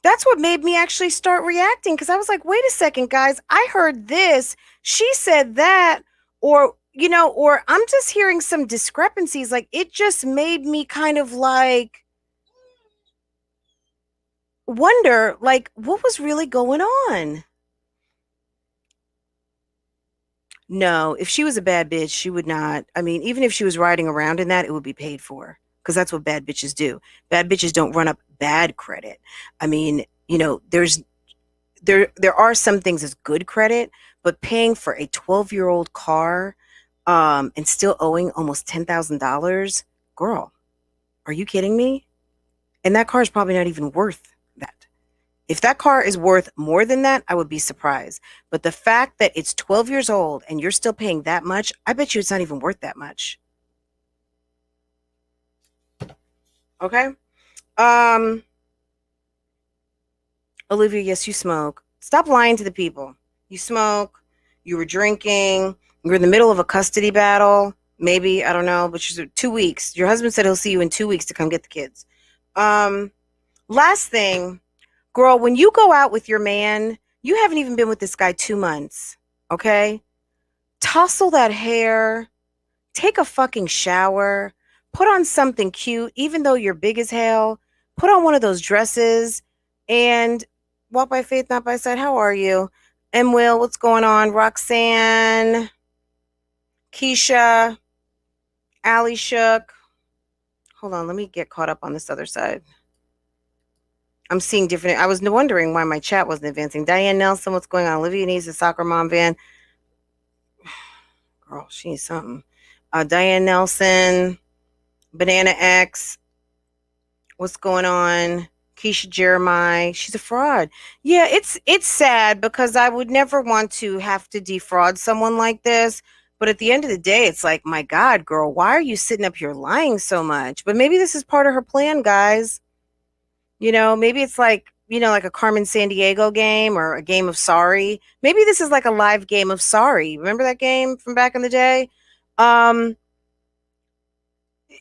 That's what made me actually start reacting, because I was like, wait a second, guys, I heard this, she said that, or I'm just hearing some discrepancies. Like, it just made me kind of like wonder, like, what was really going on? No, if she was a bad bitch, she would not. I mean, even if she was riding around in that, it would be paid for, because that's what bad bitches do. Bad bitches don't run up bad credit. I mean, there are some things as good credit, but paying for a 12-year-old car and still owing almost $10,000, girl, are you kidding me? And that car is probably not even worth that. If that car is worth more than that, I would be surprised. But the fact that it's 12 years old and you're still paying that much, I bet you it's not even worth that much. Okay? Olivia, yes, you smoke. Stop lying to the people. You smoke. You were drinking. You're in the middle of a custody battle. Maybe, I don't know, but 2 weeks. Your husband said he'll see you in 2 weeks to come get the kids. Last thing, girl, when you go out with your man, you haven't even been with this guy 2 months, okay? Tussle that hair. Take a fucking shower. Put on something cute, even though you're big as hell. Put on one of those dresses and walk by faith, not by sight. How are you? And Will, what's going on? Roxanne, Keisha, Allie Shook. Hold on, let me get caught up on this other side. I'm seeing different. I was wondering why my chat wasn't advancing. Diane Nelson, what's going on? Olivia needs a soccer mom van. Girl, she needs something. Diane Nelson, Banana X. What's going on? Keisha Jeremiah, she's a fraud. Yeah, it's sad, because I would never want to have to defraud someone like this. But at the end of the day, it's like, my God, girl, why are you sitting up here lying so much? But maybe this is part of her plan, guys. Maybe it's like, like a Carmen Sandiego game or a game of Sorry. Maybe this is like a live game of Sorry. Remember that game from back in the day?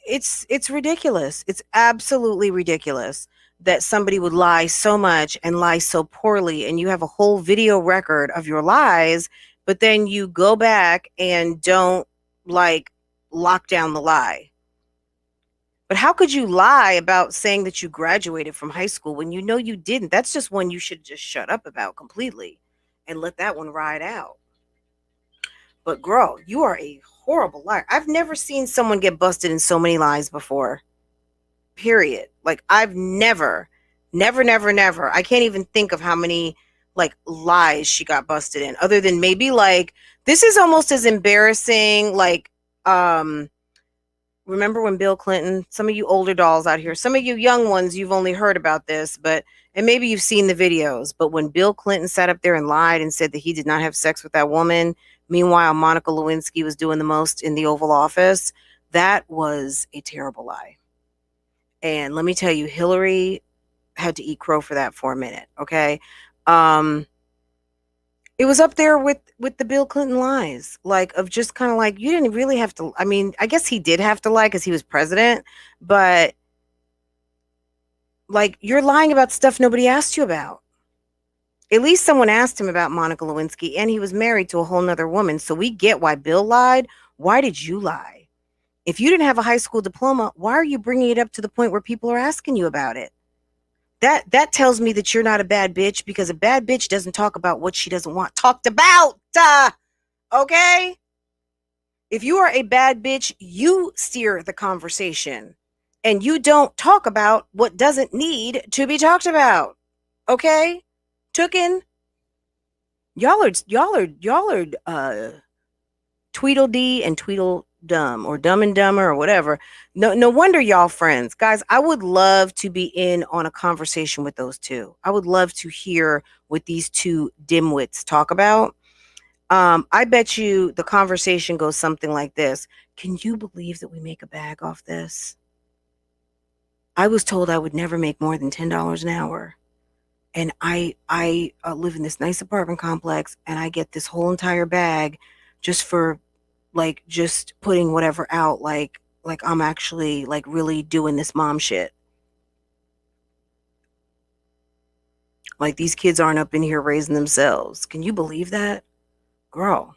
It's ridiculous. It's absolutely ridiculous that somebody would lie so much and lie so poorly, and you have a whole video record of your lies, but then you go back and don't like lock down the lie. But how could you lie about saying that you graduated from high school when you know you didn't? That's just one you should just shut up about completely and let that one ride out. But girl, you are a horrible liar. I've never seen someone get busted in so many lies before. Period. Like I've never. I can't even think of how many like lies she got busted in, other than maybe like this is almost as embarrassing. Like, remember when Bill Clinton, some of you older dolls out here, some of you young ones, you've only heard about this, and maybe you've seen the videos, but when Bill Clinton sat up there and lied and said that he did not have sex with that woman, meanwhile, Monica Lewinsky was doing the most in the Oval Office, that was a terrible lie. And let me tell you, Hillary had to eat crow for that for a minute, okay? It was up there with the Bill Clinton lies, like of just kind of like, you didn't really have to, I mean, I guess he did have to lie because he was president, but like you're lying about stuff nobody asked you about. At least someone asked him about Monica Lewinsky, and he was married to a whole nother woman. So we get why Bill lied. Why did you lie? If you didn't have a high school diploma, why are you bringing it up to the point where people are asking you about it? That tells me that you're not a bad bitch, because a bad bitch doesn't talk about what she doesn't want talked about. Okay? If you are a bad bitch, you steer the conversation and you don't talk about what doesn't need to be talked about. Okay? Tooken, y'all are Tweedledee and Tweedledum, or Dumb and Dumber, or whatever. No wonder y'all friends. Guys, I would love to be in on a conversation with those two. I would love to hear what these two dimwits talk about. I bet you the conversation goes something like this. Can you believe that we make a bag off this? I was told I would never make more than $10 an hour. And I live in this nice apartment complex, and I get this whole entire bag just for like just putting whatever out, like I'm actually like really doing this mom shit. Like these kids aren't up in here raising themselves. Can you believe that? Girl.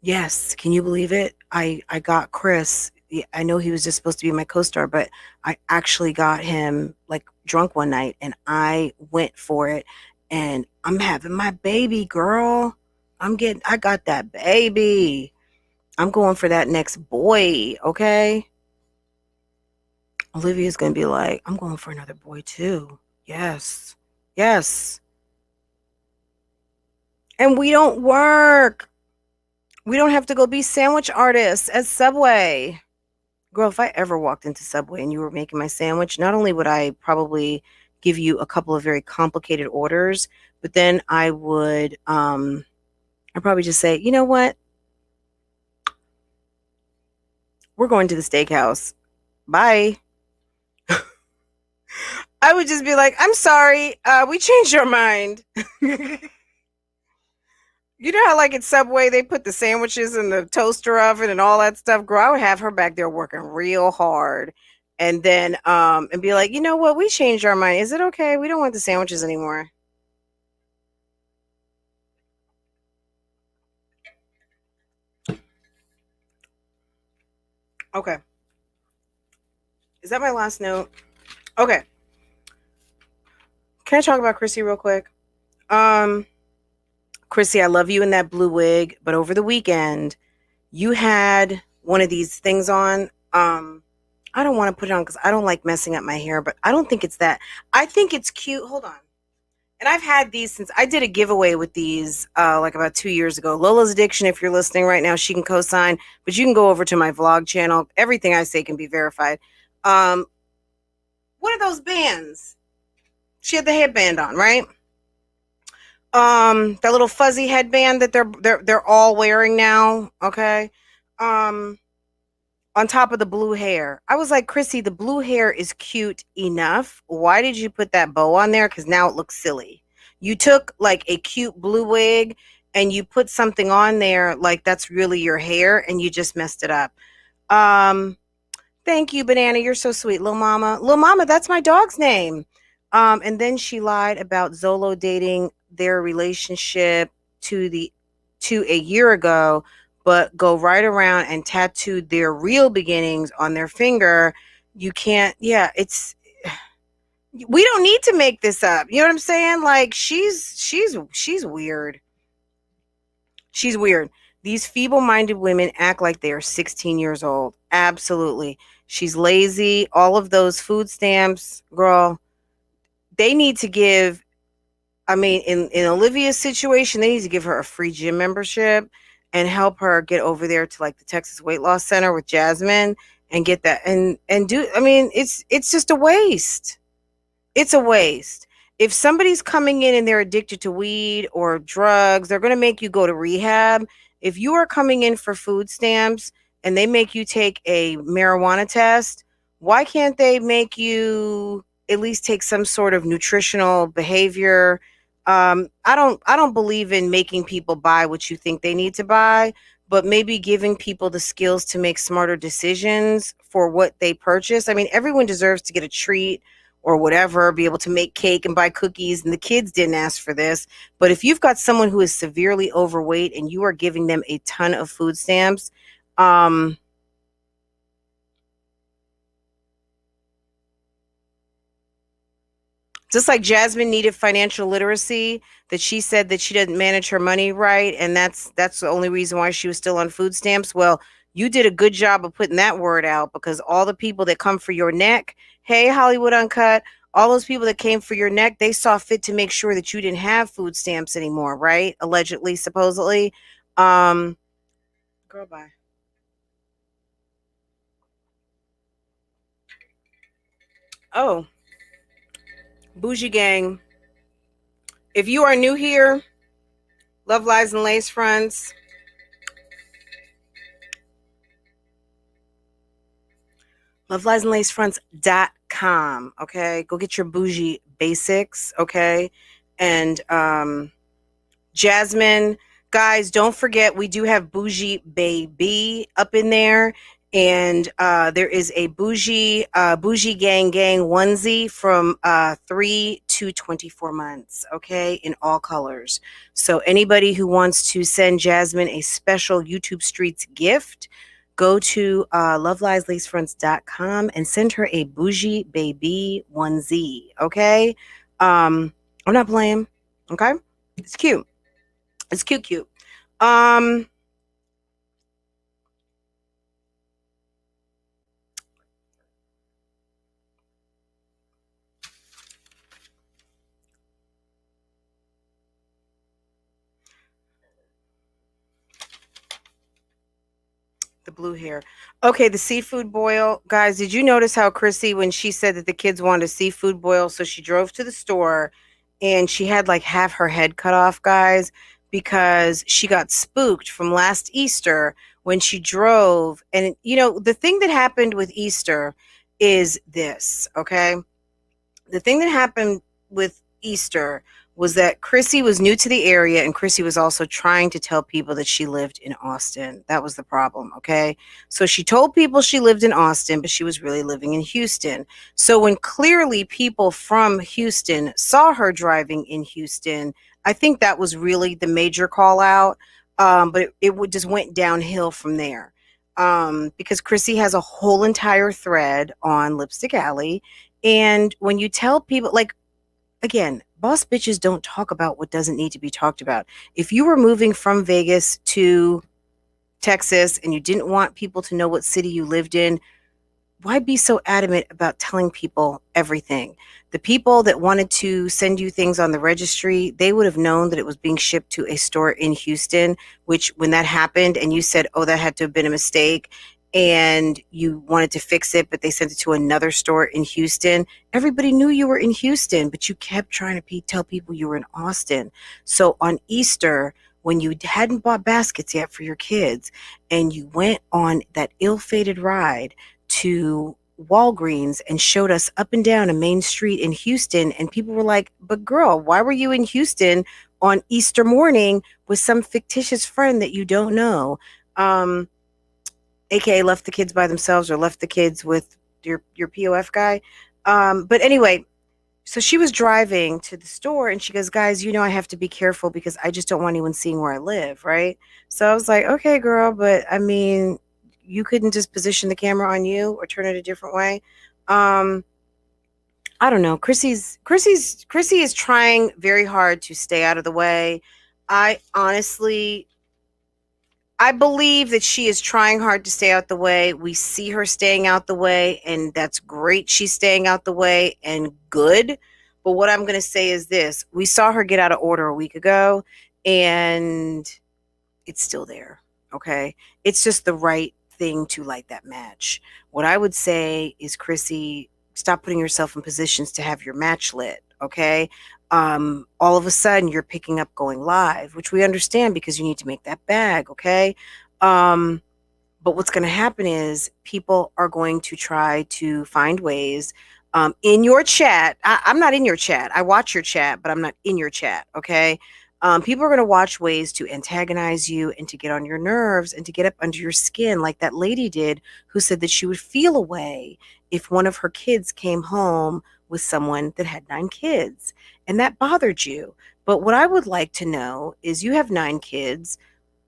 Yes, can you believe it? I got Chris. I know he was just supposed to be my co-star, but I actually got him like drunk one night, and I went for it, and I'm having my baby, girl. I got that baby. I'm going for that next boy, okay? Olivia's going to be like, I'm going for another boy too. Yes. Yes. And we don't work. We don't have to go be sandwich artists at Subway. Girl, if I ever walked into Subway and you were making my sandwich, not only would I probably give you a couple of very complicated orders, but then I'd probably just say, you know what? We're going to the steakhouse. Bye. I would just be like, I'm sorry. We changed our mind. You know how like at Subway, they put the sandwiches in the toaster oven and all that stuff? Girl, I would have her back there working real hard. And then, and be like, you know what? We changed our mind. Is it okay? We don't want the sandwiches anymore. Okay. Is that my last note? Okay. Can I talk about Chrissy real quick? Chrissy, I love you in that blue wig, but over the weekend, you had one of these things on. I don't want to put it on because I don't like messing up my hair, but I don't think it's that. I think it's cute. Hold on. And I've had these since I did a giveaway with these like about 2 years ago. Lola's Addiction, if you're listening right now, she can co-sign, but you can go over to my vlog channel. Everything I say can be verified. What are those bands? She had the headband on, right? That little fuzzy headband that they're all wearing now. Okay. on top of the blue hair. I was like, Chrissy, the blue hair is cute enough. Why did you put that bow on there? Because now it looks silly. You took like a cute blue wig and you put something on there like that's really your hair and you just messed it up. Thank you, Banana. You're so sweet. Lil Mama. Lil Mama, that's my dog's name. And then she lied about Zolo dating their relationship to a year ago, but go right around and tattooed their real beginnings on their finger. You can't, yeah, we don't need to make this up. You know what I'm saying? Like she's weird. She's weird. These feeble-minded women act like they are 16 years old. Absolutely. She's lazy. All of those food stamps, girl, they need to give, I mean, in Olivia's situation, they need to give her a free gym membership and help her get over there to like the Texas Weight Loss Center with Jasmine and get that and do, I mean, it's just a waste. It's a waste. If somebody's coming in and they're addicted to weed or drugs, they're going to make you go to rehab. If you are coming in for food stamps and they make you take a marijuana test, why can't they make you at least take some sort of nutritional behavior? I don't believe in making people buy what you think they need to buy, but maybe giving people the skills to make smarter decisions for what they purchase. I mean, everyone deserves to get a treat or whatever, be able to make cake and buy cookies, and the kids didn't ask for this. But if you've got someone who is severely overweight and you are giving them a ton of food stamps, just like Jasmine needed financial literacy, that she said that she didn't manage her money right, and that's the only reason why she was still on food stamps. Well, you did a good job of putting that word out, because all the people that come for your neck, hey, Hollywood Uncut, all those people that came for your neck, they saw fit to make sure that you didn't have food stamps anymore, right? Allegedly, supposedly. Girl, bye. Oh, Bougie Gang. If you are new here, Love Lies and Lacefronts, loveliesanдлacefronts.com. Okay, go get your bougie basics. Okay, and Jasmine, guys, don't forget we do have Bougie Baby up in there, and there is a Bougie Gang onesie from 3 to 24 months. Okay, in all colors. So anybody who wants to send Jasmine a special YouTube Streets gift, go to lovelieslacefronts.com and send her a Bougie Baby onesie. Okay, I'm not playing. Okay, it's cute. It's cute. The blue hair. Okay, the seafood boil. Guys, did you notice how Chrissy, when she said that the kids wanted a seafood boil, so she drove to the store and she had like half her head cut off, guys, because she got spooked from last Easter when she drove. And, you know, the thing that happened with Easter is this, okay? The thing that happened with Easter was that Chrissy was new to the area, and Chrissy was also trying to tell people that she lived in Austin. That was the problem, okay? So she told people she lived in Austin, but she was really living in Houston. So when clearly people from Houston saw her driving in Houston, I think that was really the major call out, but it just went downhill from there, because Chrissy has a whole entire thread on Lipstick Alley, and when you tell people, like, again, boss bitches don't talk about what doesn't need to be talked about. If you were moving from Vegas to Texas and you didn't want people to know what city you lived in, why be so adamant about telling people everything? The people that wanted to send you things on the registry, they would have known that it was being shipped to a store in Houston, which when that happened and you said, oh, that had to have been a mistake, and you wanted to fix it, but they sent it to another store in Houston, everybody knew you were in Houston, but you kept trying to tell people you were in Austin. So on Easter, when you hadn't bought baskets yet for your kids and you went on that ill-fated ride to Walgreens and showed us up and down a main street in Houston, and people were like, but girl, why were you in Houston on Easter morning with some fictitious friend that you don't know? AKA left the kids by themselves or left the kids with your POF guy. But anyway, so she was driving to the store and she goes, guys, I have to be careful because I just don't want anyone seeing where I live, right? So I was like, okay, girl, but I mean, you couldn't just position the camera on you or turn it a different way. I don't know. Chrissy is trying very hard to stay out of the way. I believe that she is trying hard to stay out the way. We see her staying out the way, and that's great. She's staying out the way and good. But what I'm going to say is this. We saw her get out of order a week ago, and it's still there, okay? It's just the right thing to light that match. What I would say is, Chrissy, stop putting yourself in positions to have your match lit, okay? All of a sudden you're picking up going live, which we understand because you need to make that bag, okay? But what's going to happen is people are going to try to find ways in your chat. I'm not in your chat. I watch your chat, but I'm not in your chat, okay? People are going to watch ways to antagonize you and to get on your nerves and to get up under your skin, like that lady did who said that she would feel a way if one of her kids came home with someone that had 9 kids. And that bothered you. But what I would like to know is, you have 9 kids.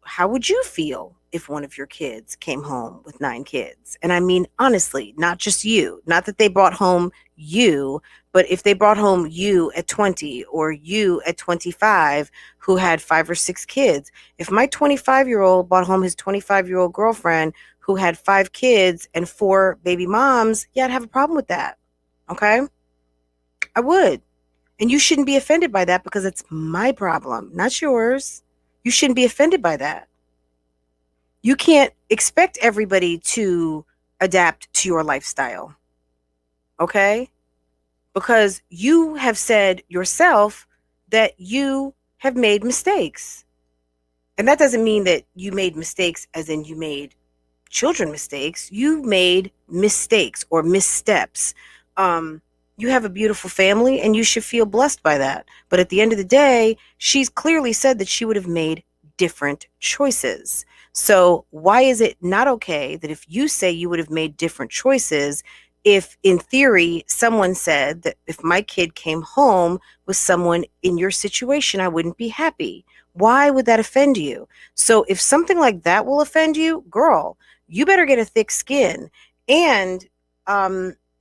How would you feel if one of your kids came home with 9 kids? And I mean, honestly, not just you, not that they brought home you, but if they brought home you at 20 or you at 25 who had 5 or 6 kids. If my 25-year-old brought home his 25-year-old girlfriend who had 5 kids and 4 baby moms, yeah, I'd have a problem with that. Okay? I would. And you shouldn't be offended by that because it's my problem, not yours. You shouldn't be offended by that. You can't expect everybody to adapt to your lifestyle. Okay? Because you have said yourself that you have made mistakes. And that doesn't mean that you made mistakes as in you made children mistakes. You made mistakes or missteps. You have a beautiful family and you should feel blessed by that. But at the end of the day, she's clearly said that she would have made different choices. So why is it not okay that if you say you would have made different choices, if in theory someone said that if my kid came home with someone in your situation, I wouldn't be happy? Why would that offend you? So if something like that will offend you, girl, you better get a thick skin. And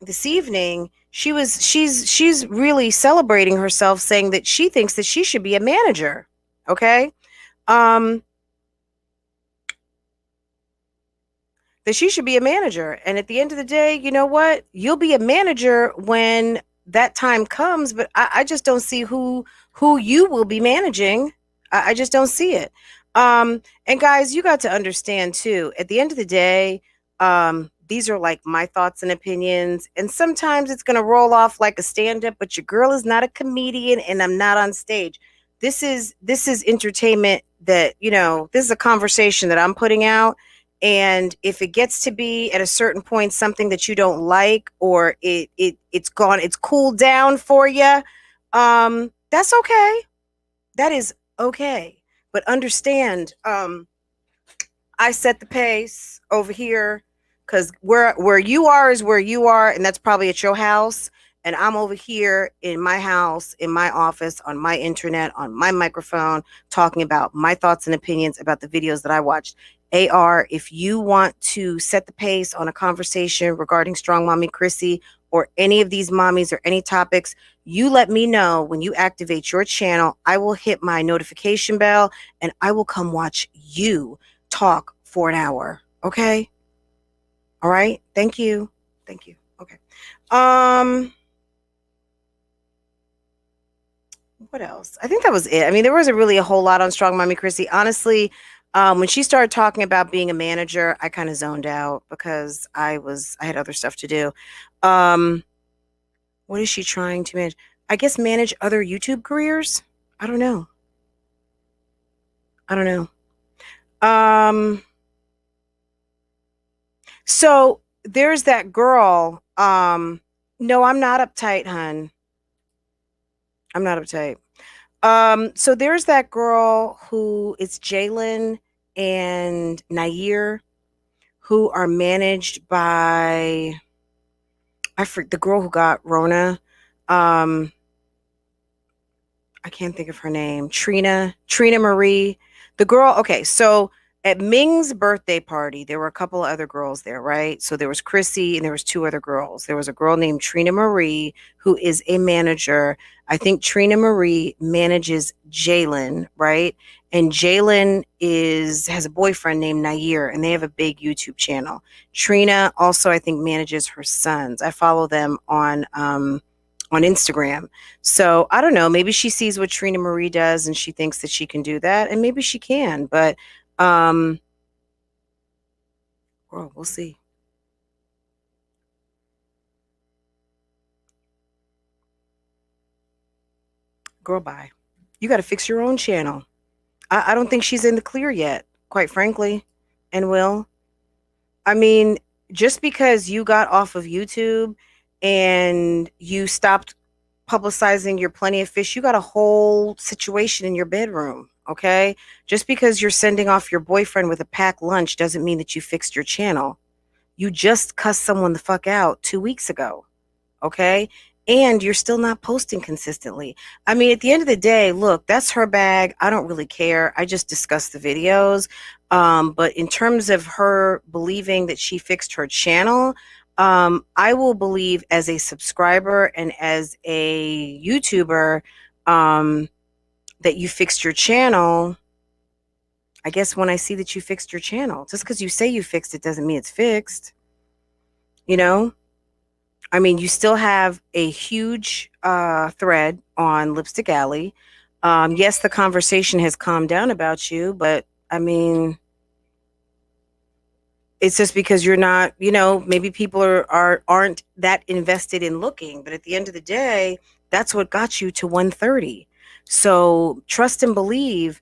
this evening, she's really celebrating herself, saying that she thinks that she should be a manager. Okay? That she should be a manager. And at the end of the day, you know what? You'll be a manager when that time comes, but I just don't see who you will be managing. I just don't see it. And guys, you got to understand too, at the end of the day, these are like my thoughts and opinions. And sometimes it's going to roll off like a stand-up, but your girl is not a comedian and I'm not on stage. This is entertainment that, this is a conversation that I'm putting out. And if it gets to be at a certain point something that you don't like, or it's cooled down for you, that's okay. That is okay. But understand, I set the pace over here because where you are is where you are, and that's probably at your house. And I'm over here in my house, in my office, on my internet, on my microphone, talking about my thoughts and opinions about the videos that I watched. AR, if you want to set the pace on a conversation regarding Strong Mommy Chrissy or any of these mommies or any topics, you let me know when you activate your channel. I will hit my notification bell and I will come watch you talk for an hour. Okay? All right? Thank you. Thank you. Okay. What else? I think that was it. I mean, there wasn't really a whole lot on Strong Mommy Chrissy. Honestly, when she started talking about being a manager, I kind of zoned out because I had other stuff to do. What is she trying to manage? I guess manage other YouTube careers? I don't know. I don't know. So there's that girl. No, I'm not uptight, hun. I'm not uptight. So there's that girl who it's Jalen and Nair who are managed by the girl who got Rona. I can't think of her name. Trina Marie. The girl, okay, so at Ming's birthday party, there were a couple of other girls there, right? So there was Chrissy and there was two other girls. There was a girl named Trina Marie who is a manager. I think Trina Marie manages Jalen, right? And Jalen has a boyfriend named Nair, and they have a big YouTube channel. Trina also, I think, manages her sons. I follow them on Instagram. So I don't know, maybe she sees what Trina Marie does and she thinks that she can do that, and maybe she can, but well, we'll see. Girl, bye. You got to fix your own channel. I don't think she's in the clear yet, quite frankly. And will. I mean, just because you got off of YouTube and you stopped publicizing your Plenty of Fish, you got a whole situation in your bedroom, okay? Just because you're sending off your boyfriend with a packed lunch doesn't mean that you fixed your channel. You just cussed someone the fuck out 2 weeks ago, okay? And you're still not posting consistently. I mean, at the end of the day, look, that's her bag. I don't really care. I just discuss the videos. But in terms of her believing that she fixed her channel, I will believe as a subscriber and as a YouTuber that you fixed your channel. I guess when I see that you fixed your channel, just because you say you fixed it doesn't mean it's fixed. You know? I mean, you still have a huge thread on Lipstick Alley. Yes, the conversation has calmed down about you, but I mean, it's just because you're not, maybe people aren't that invested in looking. But at the end of the day, that's what got you to 130. So trust and believe.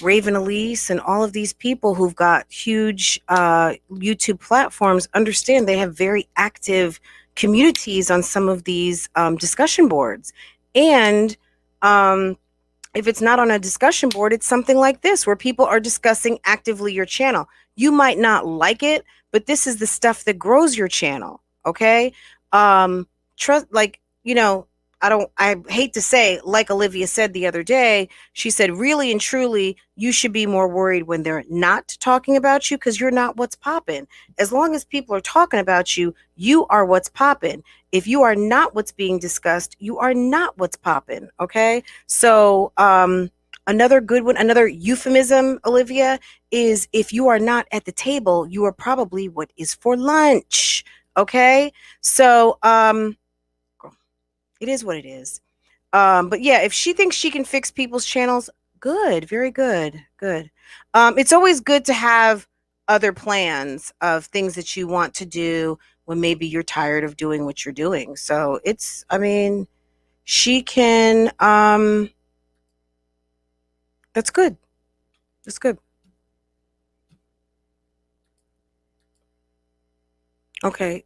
Raven Elise and all of these people who've got huge YouTube platforms understand they have very active communities on some of these discussion boards. And if it's not on a discussion board, it's something like this where people are discussing actively your channel. You might not like it, but this is the stuff that grows your channel. Okay. Trust, I hate to say, like Olivia said the other day, she said, really and truly, you should be more worried when they're not talking about you because you're not what's popping. As long as people are talking about you, you are what's popping. If you are not what's being discussed, you are not what's popping. Okay. So, another good one, another euphemism, Olivia, is if you are not at the table, you are probably what is for lunch. Okay. So, it is what it is. But yeah, if she thinks she can fix people's channels, good, very good, good. It's always good to have other plans of things that you want to do when maybe you're tired of doing what you're doing. So she can, that's good. That's good. Okay.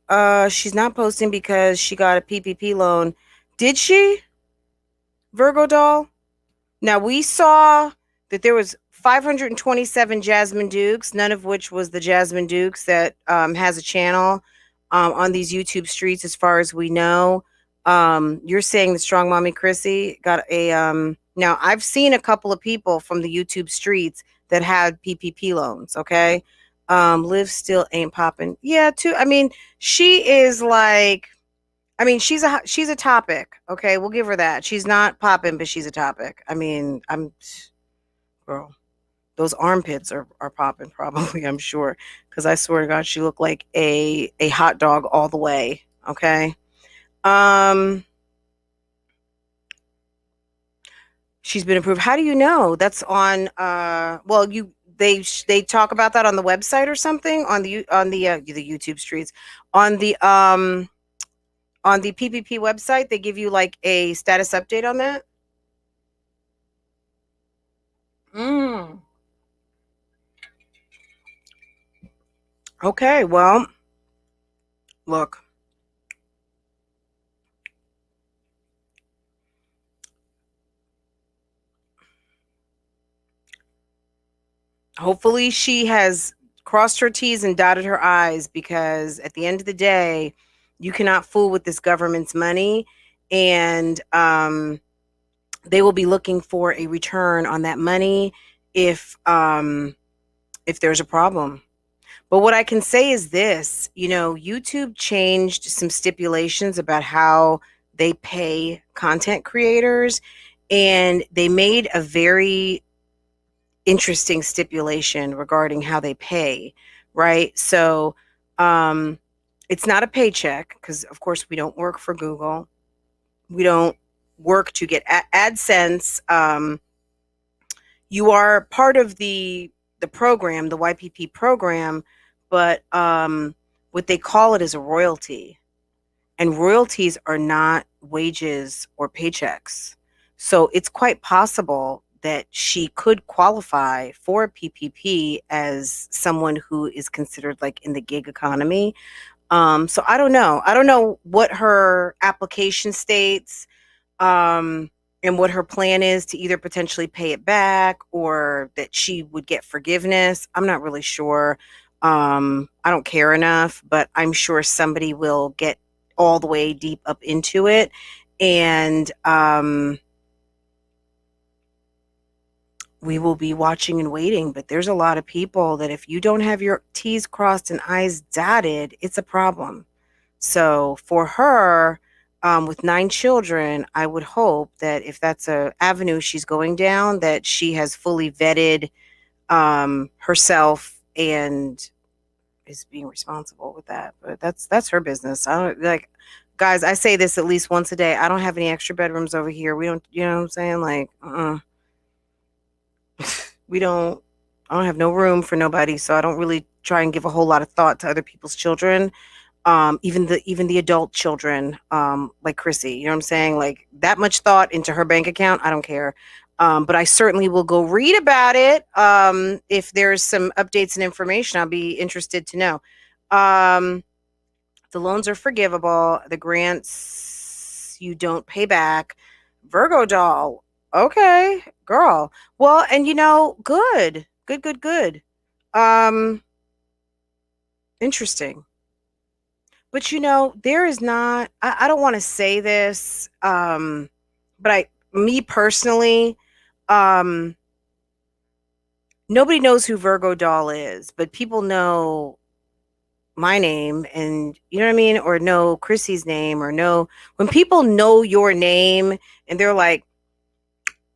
She's not posting because she got a PPP loan. Did she? Virgo doll? Now we saw that there was 527 Jasmine Dukes, none of which was the Jasmine Dukes that has a channel on these YouTube streets, as far as we know. You're saying the Strong Mommy Chrissy got a now I've seen a couple of people from the YouTube streets that had PPP loans. Okay. Liv still ain't popping. Yeah, too. I mean, she is like, she's a topic. Okay, we'll give her that. She's not popping, but she's a topic. I mean, girl, those armpits are popping probably, I'm sure, because I swear to God, she looked like a hot dog all the way. Okay. She's been approved. How do you know? That's on well, they talk about that on the website or something, on the YouTube streets, on the PPP website. They give you like a status update on that. Okay, well, look. Hopefully she has crossed her T's and dotted her I's, because at the end of the day, you cannot fool with this government's money, and they will be looking for a return on that money if there's a problem. But what I can say is this, YouTube changed some stipulations about how they pay content creators, and they made a very interesting stipulation regarding how they pay, right? So it's not a paycheck, because of course we don't work for Google. We don't work to get AdSense. You are part of the program, the YPP program, but what they call it is a royalty. And royalties are not wages or paychecks. So it's quite possible that she could qualify for a PPP as someone who is considered like in the gig economy. So I don't know. I don't know what her application states, and what her plan is to either potentially pay it back or that she would get forgiveness. I'm not really sure. I don't care enough, but I'm sure somebody will get all the way deep up into it. And we will be watching and waiting. But there's a lot of people that if you don't have your T's crossed and I's dotted, it's a problem. So for her, with 9 children, I would hope that if that's a avenue she's going down, that she has fully vetted herself and is being responsible with that. But that's her business. I don't like, guys, I say this at least once a day. I don't have any extra bedrooms over here. We don't, you know what I'm saying? Like, we don't, I don't have no room for nobody. So I don't really try and give a whole lot of thought to other people's children. Even the adult children, like Chrissy, you know what I'm saying? Like that much thought into her bank account, I don't care. But I certainly will go read about it. If there's some updates and information, I'll be interested to know. The loans are forgivable. The grants you don't pay back. Virgo doll. Okay, girl. Well, and good. Interesting. But there is not, I don't want to say this, but me personally, nobody knows who Virgo doll is, but people know my name, and you know what I mean? Or know Chrissy's name, or know, when people know your name and they're like,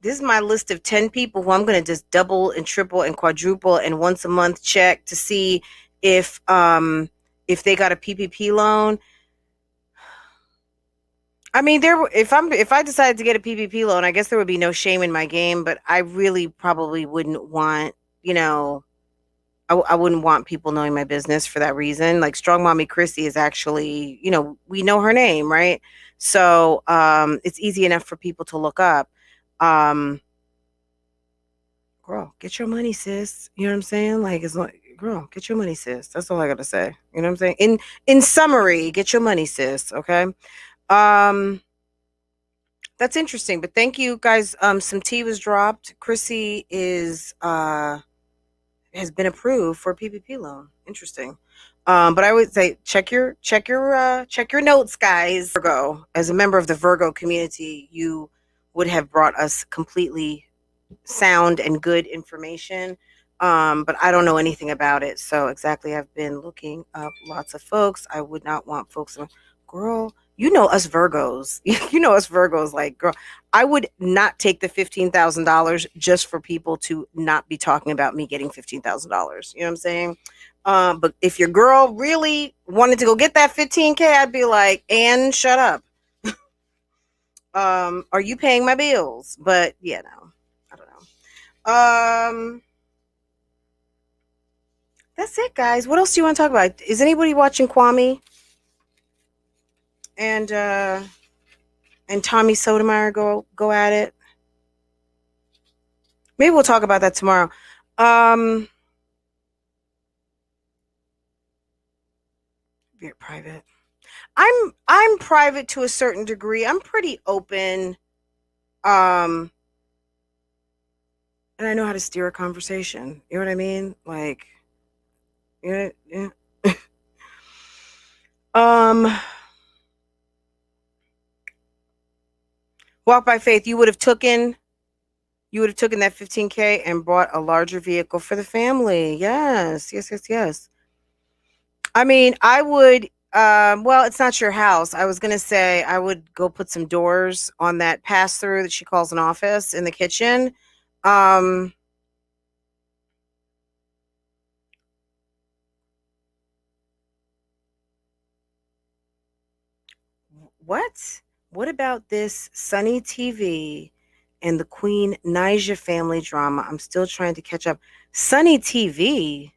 this is my list of 10 people who I'm going to just double and triple and quadruple and once a month check to see if they got a PPP loan. I mean, if I decided to get a PPP loan, I guess there would be no shame in my game, but I really probably wouldn't want, I wouldn't want people knowing my business for that reason. Like Strong Mommy Chrissy is actually, we know her name, right? So it's easy enough for people to look up. Girl, get your money, sis. You know what I'm saying? Like, it's like, girl, get your money, sis. That's all I gotta say. You know what I'm saying? In summary, get your money, sis. Okay. That's interesting, but thank you guys. Some tea was dropped. Chrissy has been approved for a PPP loan. Interesting. But I would say check your notes, guys. Virgo, as a member of the Virgo community, you would have brought us completely sound and good information. But I don't know anything about it. So exactly, I've been looking up lots of folks. I would not want folks, girl, us Virgos. Us Virgos, like, girl, I would not take the $15,000 just for people to not be talking about me getting $15,000. You know what I'm saying? But if your girl really wanted to go get that 15K, I'd be like, and shut up. Are you paying my bills? But yeah, no, I don't know. That's it, guys. What else do you want to talk about? Is anybody watching Kwame and Tommy Sotomayor go at it? Maybe we'll talk about that tomorrow. Very private. I'm private to a certain degree. I'm pretty open. And I know how to steer a conversation. You know what I mean? Like, yeah, yeah. Walk by faith. You would have taken that 15K and bought a larger vehicle for the family. Yes, yes, yes, yes. I mean, I would. Well, it's not your house. I was gonna say I would go put some doors on that pass through that she calls an office in the kitchen. Um, what? What about this Sunny TV and the Queen Naija family drama? I'm still trying to catch up. Sunny TV.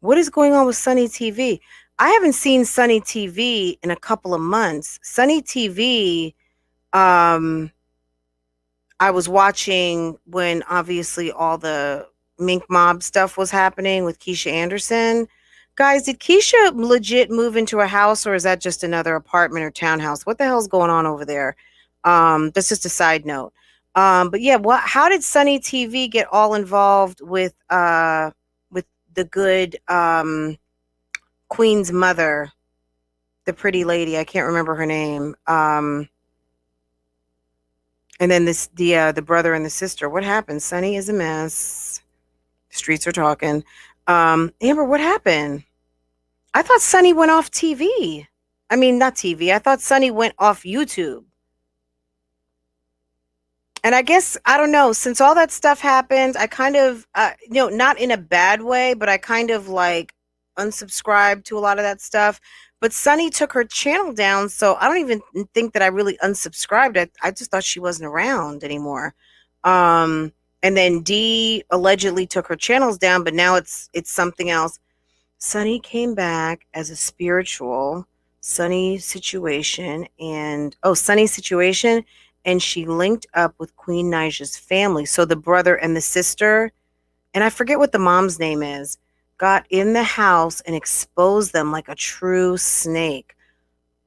What is going on with Sunny TV? I haven't seen Sunny TV in a couple of months. Sunny TV, um, I was watching when obviously all the Mink Mob stuff was happening with Keisha Anderson. Guys, did Keisha legit move into a house or is that just another apartment or townhouse? What the hell's going on over there? That's just a side note. But yeah, how did Sunny TV get all involved with the good Queen's mother, the pretty lady? I can't remember her name. And then the brother and the sister. What happened? Sunny is a mess. The streets are talking. Amber, what happened? I thought Sunny went off TV. I mean, not TV. I thought Sunny went off YouTube. And I guess, I don't know, since all that stuff happened, I kind of, not in a bad way, but I kind of like unsubscribed to a lot of that stuff. But Sunny took her channel down, so I don't even think that I really unsubscribed. I just thought she wasn't around anymore. And then Dee allegedly took her channels down, but now it's something else. Sunny came back as a spiritual Sunny situation, and she linked up with Queen Naija's family. So the brother and the sister, and I forget what the mom's name is, got in the house and exposed them like a true snake.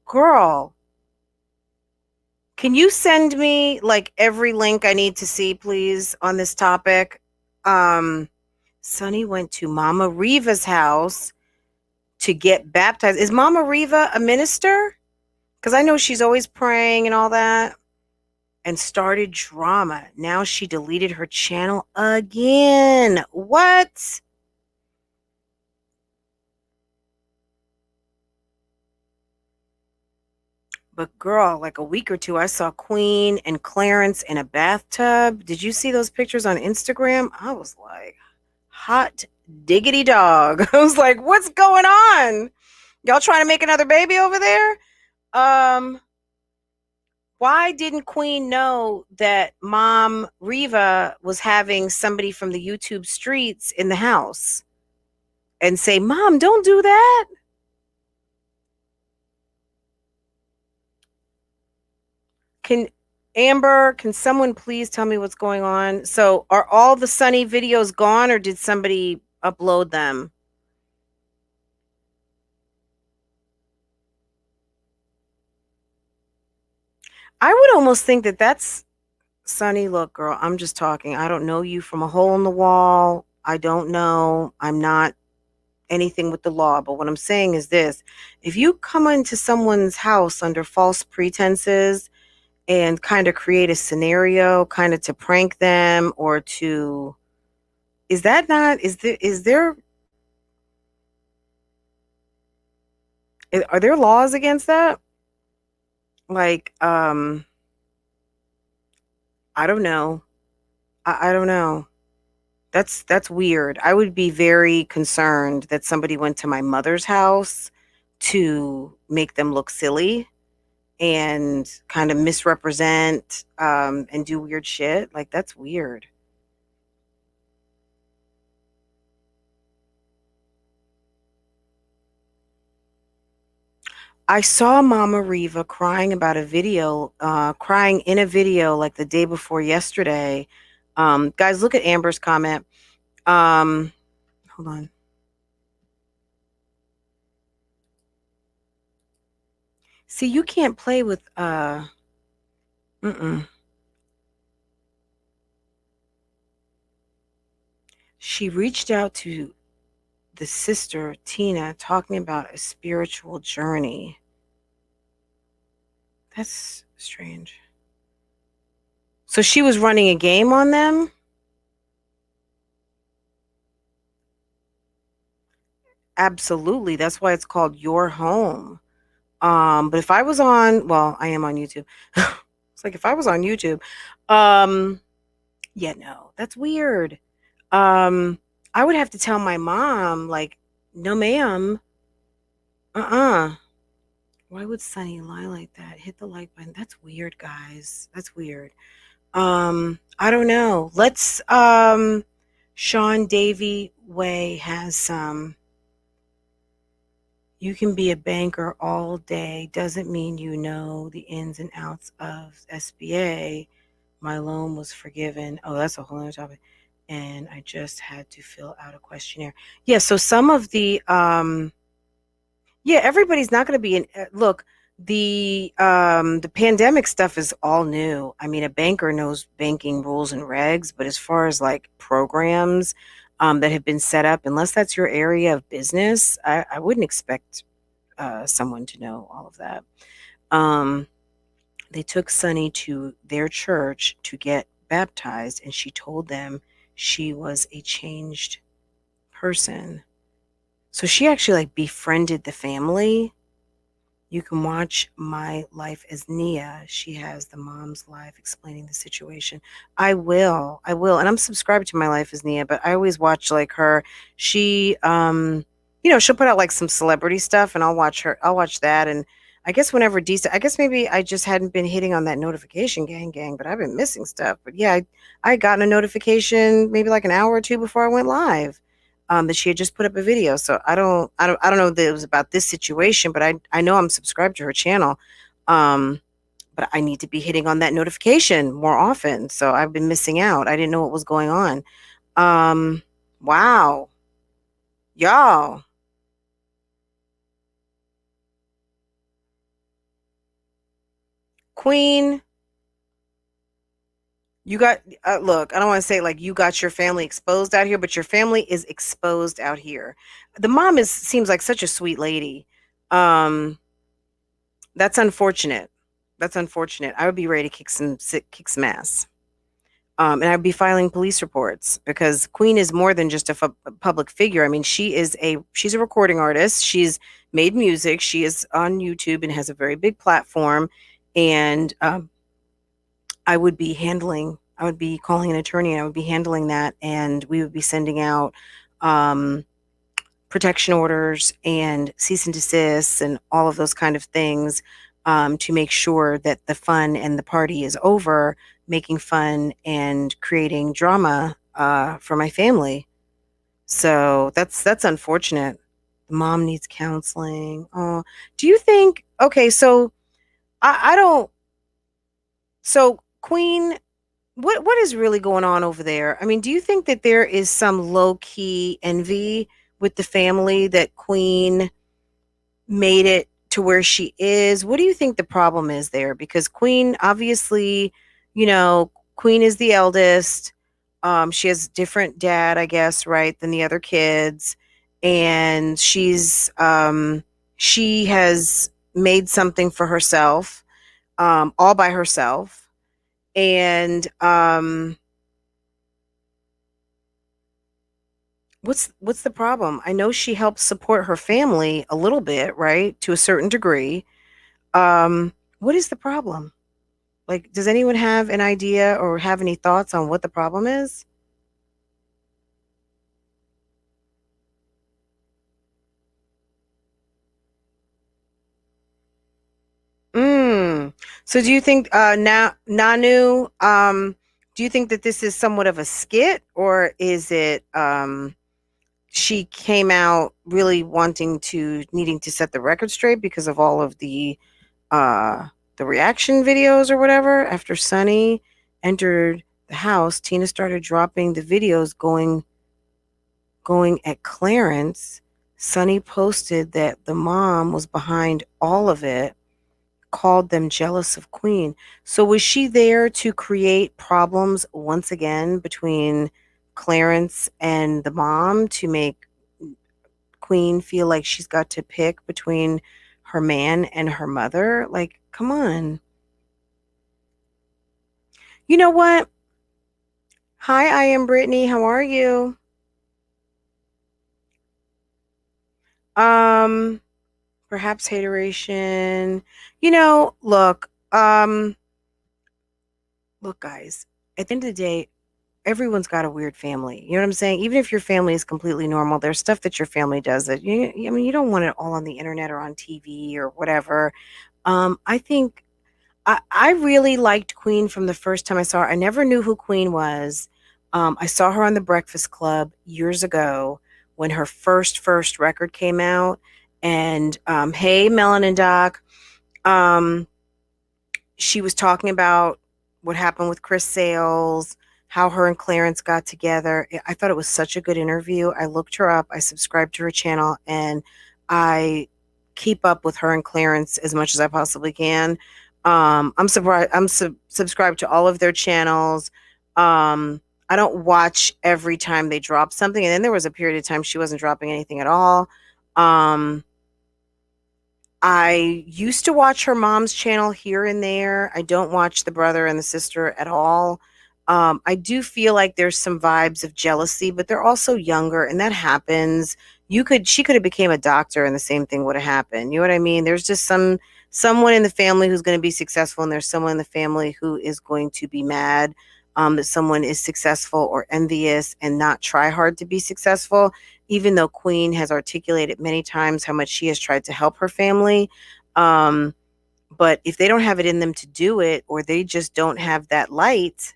Girl, can you send me like every link I need to see, please, on this topic? Sunny went to Mama Riva's house to get baptized. Is Mama Riva a minister? Because I know she's always praying and all that. And started drama. Now she deleted her channel again. What? But girl, like a week or two, I saw Queen and Clarence in a bathtub. Did you see those pictures on Instagram? I was like, hot diggity dog. I was like, what's going on? Y'all trying to make another baby over there? Why didn't Queen know that Mom Riva was having somebody from the YouTube streets in the house and say, Mom, don't do that? Can someone please tell me what's going on? So are all the Sunny videos gone or did somebody upload them? I would almost think that that's Sunny. Look, girl, I'm just talking. I don't know you from a hole in the wall. I don't know. I'm not anything with the law. But what I'm saying is this. If you come into someone's house under false pretenses and kind of create a scenario kind of to prank them or to, is there are there laws against that? Like, I don't know. I don't know. That's weird. I would be very concerned that somebody went to my mother's house to make them look silly and kind of misrepresent and do weird shit. Like, that's weird. I saw Mama Riva crying in a video like the day before yesterday Guys, look at Amber's comment. Hold on. See, you can't play with She reached out to the sister Tina talking about a spiritual journey. That's strange. So she was running a game on them? Absolutely. That's why it's called Your Home. But if I was on, well, I am on YouTube. It's like if I was on YouTube, yeah, no, that's weird. I would have to tell my mom, like, no, ma'am. Why would Sunny lie like that? Hit the like button. That's weird, guys. That's weird. I don't know. Let's Sean Davy Way has some. You can be a banker all day. Doesn't mean you know the ins and outs of SBA. My loan was forgiven. Oh, that's a whole other topic. And I just had to fill out a questionnaire. Yeah, so some of the yeah, everybody's not going to be in look, the pandemic stuff is all new. I mean, a banker knows banking rules and regs, but as far as like programs that have been set up, unless that's your area of business, I wouldn't expect someone to know all of that. They took Sunny to their church to get baptized, and she told them she was a changed person. So she actually like befriended the family. You can watch My Life as Nia. She has the mom's live explaining the situation. I will. And I'm subscribed to My Life as Nia, but I always watch like her. She she'll put out like some celebrity stuff and I'll watch that. And I guess whenever decent, I guess maybe I just hadn't been hitting on that notification gang, but I've been missing stuff. But yeah, I gotten a notification maybe like an hour or two before I went live. That she had just put up a video. So I don't know that it was about this situation, but I know I'm subscribed to her channel. But I need to be hitting on that notification more often. So I've been missing out. I didn't know what was going on. Wow. Y'all. Queen, you got look, I don't want to say like you got your family exposed out here, but your family is exposed out here. The mom seems like such a sweet lady. That's unfortunate. I would be ready to kick some ass. And I'd be filing police reports because Queen is more than just a public figure. I mean, she's a recording artist. She's made music. She is on YouTube and has a very big platform. And I would be calling an attorney and I would be handling that. And we would be sending out protection orders and cease and desists and all of those kind of things to make sure that the fun and the party is over, making fun and creating drama for my family. So that's unfortunate. The mom needs counseling. Oh, do you think, okay, so I don't, so Queen, what is really going on over there? I mean, do you think that there is some low-key envy with the family that Queen made it to where she is? What do you think the problem is there? Because Queen, obviously, Queen is the eldest. She has a different dad, I guess, right, than the other kids. And she has made something for herself, all by herself. And what's the problem? I know she helps support her family a little bit, right? To a certain degree. What is the problem? Like, does anyone have an idea or have any thoughts on what the problem is? So do you think Nanu, do you think that this is somewhat of a skit, or is it she came out really needing to set the record straight because of all of the reaction videos or whatever after Sunny entered the house, Tina started dropping the videos going at Clarence. Sonny posted that the mom was behind all of it, called them jealous of Queen. So was she there to create problems once again between Clarence and the mom to make Queen feel like she's got to pick between her man and her mother? Like, come on. You know what? Hi, I am Brittany. How are you? Perhaps hateration. Look, look, guys, at the end of the day, everyone's got a weird family. You know what I'm saying? Even if your family is completely normal, there's stuff that your family does that I mean, you don't want it all on the internet or on TV or whatever. I think I really liked Queen from the first time I saw her. I never knew who Queen was. I saw her on The Breakfast Club years ago when her first record came out. And hey, Melanin Doc, um, she was talking about what happened with Chris Sales, how her and Clarence got together. I thought it was such a good interview. I looked her up, I subscribed to her channel, and I keep up with her and Clarence as much as I possibly can. I'm surprised. Subscribed to all of their channels. I don't watch every time they drop something, and then there was a period of time she wasn't dropping anything at all. I used to watch her mom's channel here and there. I don't watch the brother and the sister at all. I do feel like there's some vibes of jealousy, but they're also younger, and that happens. She could have became a doctor, and the same thing would have happened. You know what I mean? There's just someone in the family who's going to be successful, and there's someone in the family who is going to be mad that someone is successful or envious and not try hard to be successful, even though Queen has articulated many times how much she has tried to help her family. But if they don't have it in them to do it, or they just don't have that light,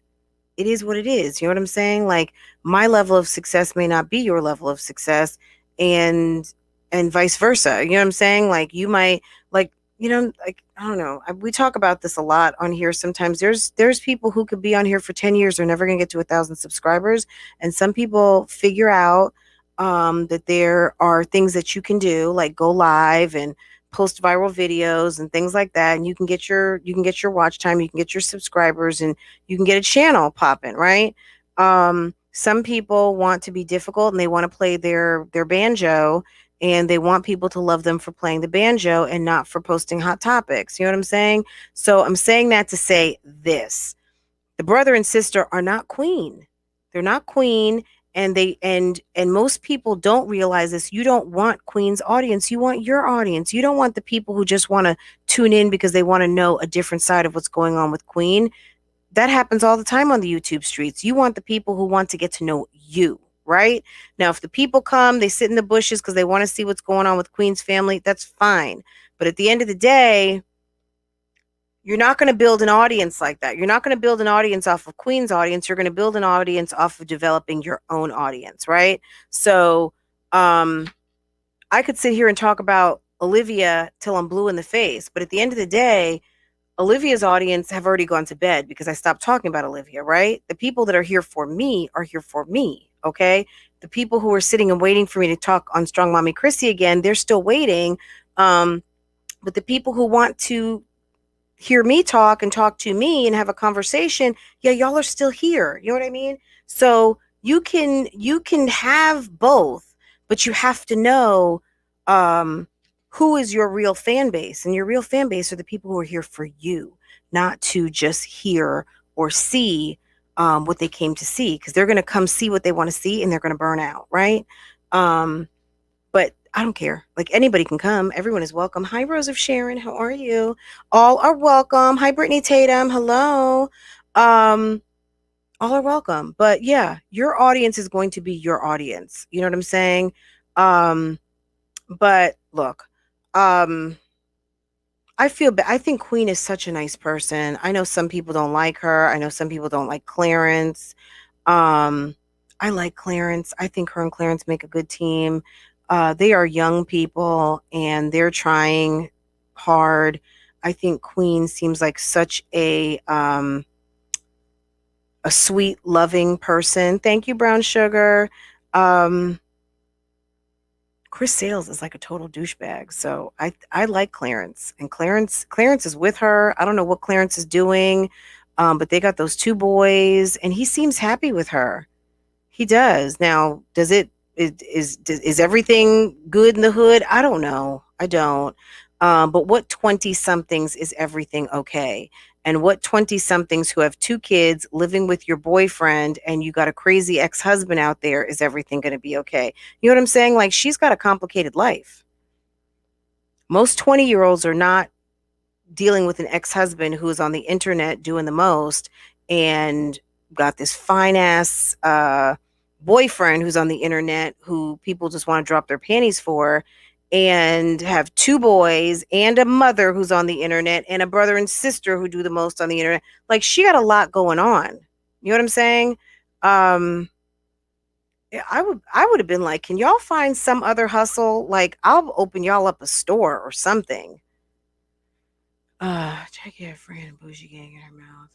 it is what it is. You know what I'm saying? Like, my level of success may not be your level of success, and vice versa. You know what I'm saying? Like, you might, like, like, I don't know. We talk about this a lot on here. Sometimes there's people who could be on here for 10 years. They're never going to get to 1,000 subscribers. And some people figure out that there are things that you can do, like go live and post viral videos and things like that, and you can get your watch time, you can get your subscribers, and you can get a channel popping, right? Some people want to be difficult, and they want to play their banjo, and they want people to love them for playing the banjo and not for posting hot topics. You know what I'm saying? So I'm saying that to say this: the brother and sister are not Queen. They're not Queen. And most people don't realize this. You don't want Queen's audience. You want your audience. You don't want the people who just want to tune in because they want to know a different side of what's going on with Queen. That happens all the time on the YouTube streets. You want the people who want to get to know you, right? Now, if the people come, they sit in the bushes because they want to see what's going on with Queen's family, that's fine. But at the end of the day, you're not going to build an audience like that. You're not going to build an audience off of Queen's audience. You're going to build an audience off of developing your own audience, right? So I could sit here and talk about Olivia till I'm blue in the face, but at the end of the day, Olivia's audience have already gone to bed because I stopped talking about Olivia, right? The people that are here for me are here for me, okay? The people who are sitting and waiting for me to talk on Strong Mommy Chrissy again, they're still waiting. But the people who want to hear me talk and talk to me and have a conversation, yeah, y'all are still here. You know what I mean? So you can have both, but you have to know who is your real fan base. And your real fan base are the people who are here for you, not to just hear or see what they came to see, because they're going to come see what they want to see and they're going to burn out, right? But I don't care. Like, anybody can come. Everyone is welcome. Hi, Rose of Sharon. How are you? All are welcome. Hi, Brittany Tatum. Hello. All are welcome. But yeah, your audience is going to be your audience. You know what I'm saying? But look, I think Queen is such a nice person. I know some people don't like her. I know some people don't like Clarence. I like Clarence. I think her and Clarence make a good team. They are young people and they're trying hard. I think Queen seems like such a a sweet, loving person. Thank you, Brown Sugar. Chris Sales is like a total douchebag. So I like Clarence, and Clarence is with her. I don't know what Clarence is doing, but they got those 2 boys, and he seems happy with her. He does. Now, is everything good in the hood? I don't know. I don't. But what 20 somethings is everything okay? And what 20 somethings who have 2 kids living with your boyfriend and you got a crazy ex-husband out there, is everything going to be okay? You know what I'm saying? Like, she's got a complicated life. Most 20-year-olds are not dealing with an ex-husband who is on the internet doing the most and got this fine ass boyfriend who's on the internet who people just want to drop their panties for, and have 2 boys and a mother who's on the internet and a brother and sister who do the most on the internet. Like, she got a lot going on. You know what I'm saying? I would have been like, can y'all find some other hustle? Like, I'll open y'all up a store or something. Jackie had a friend and bougie gang in her mouth.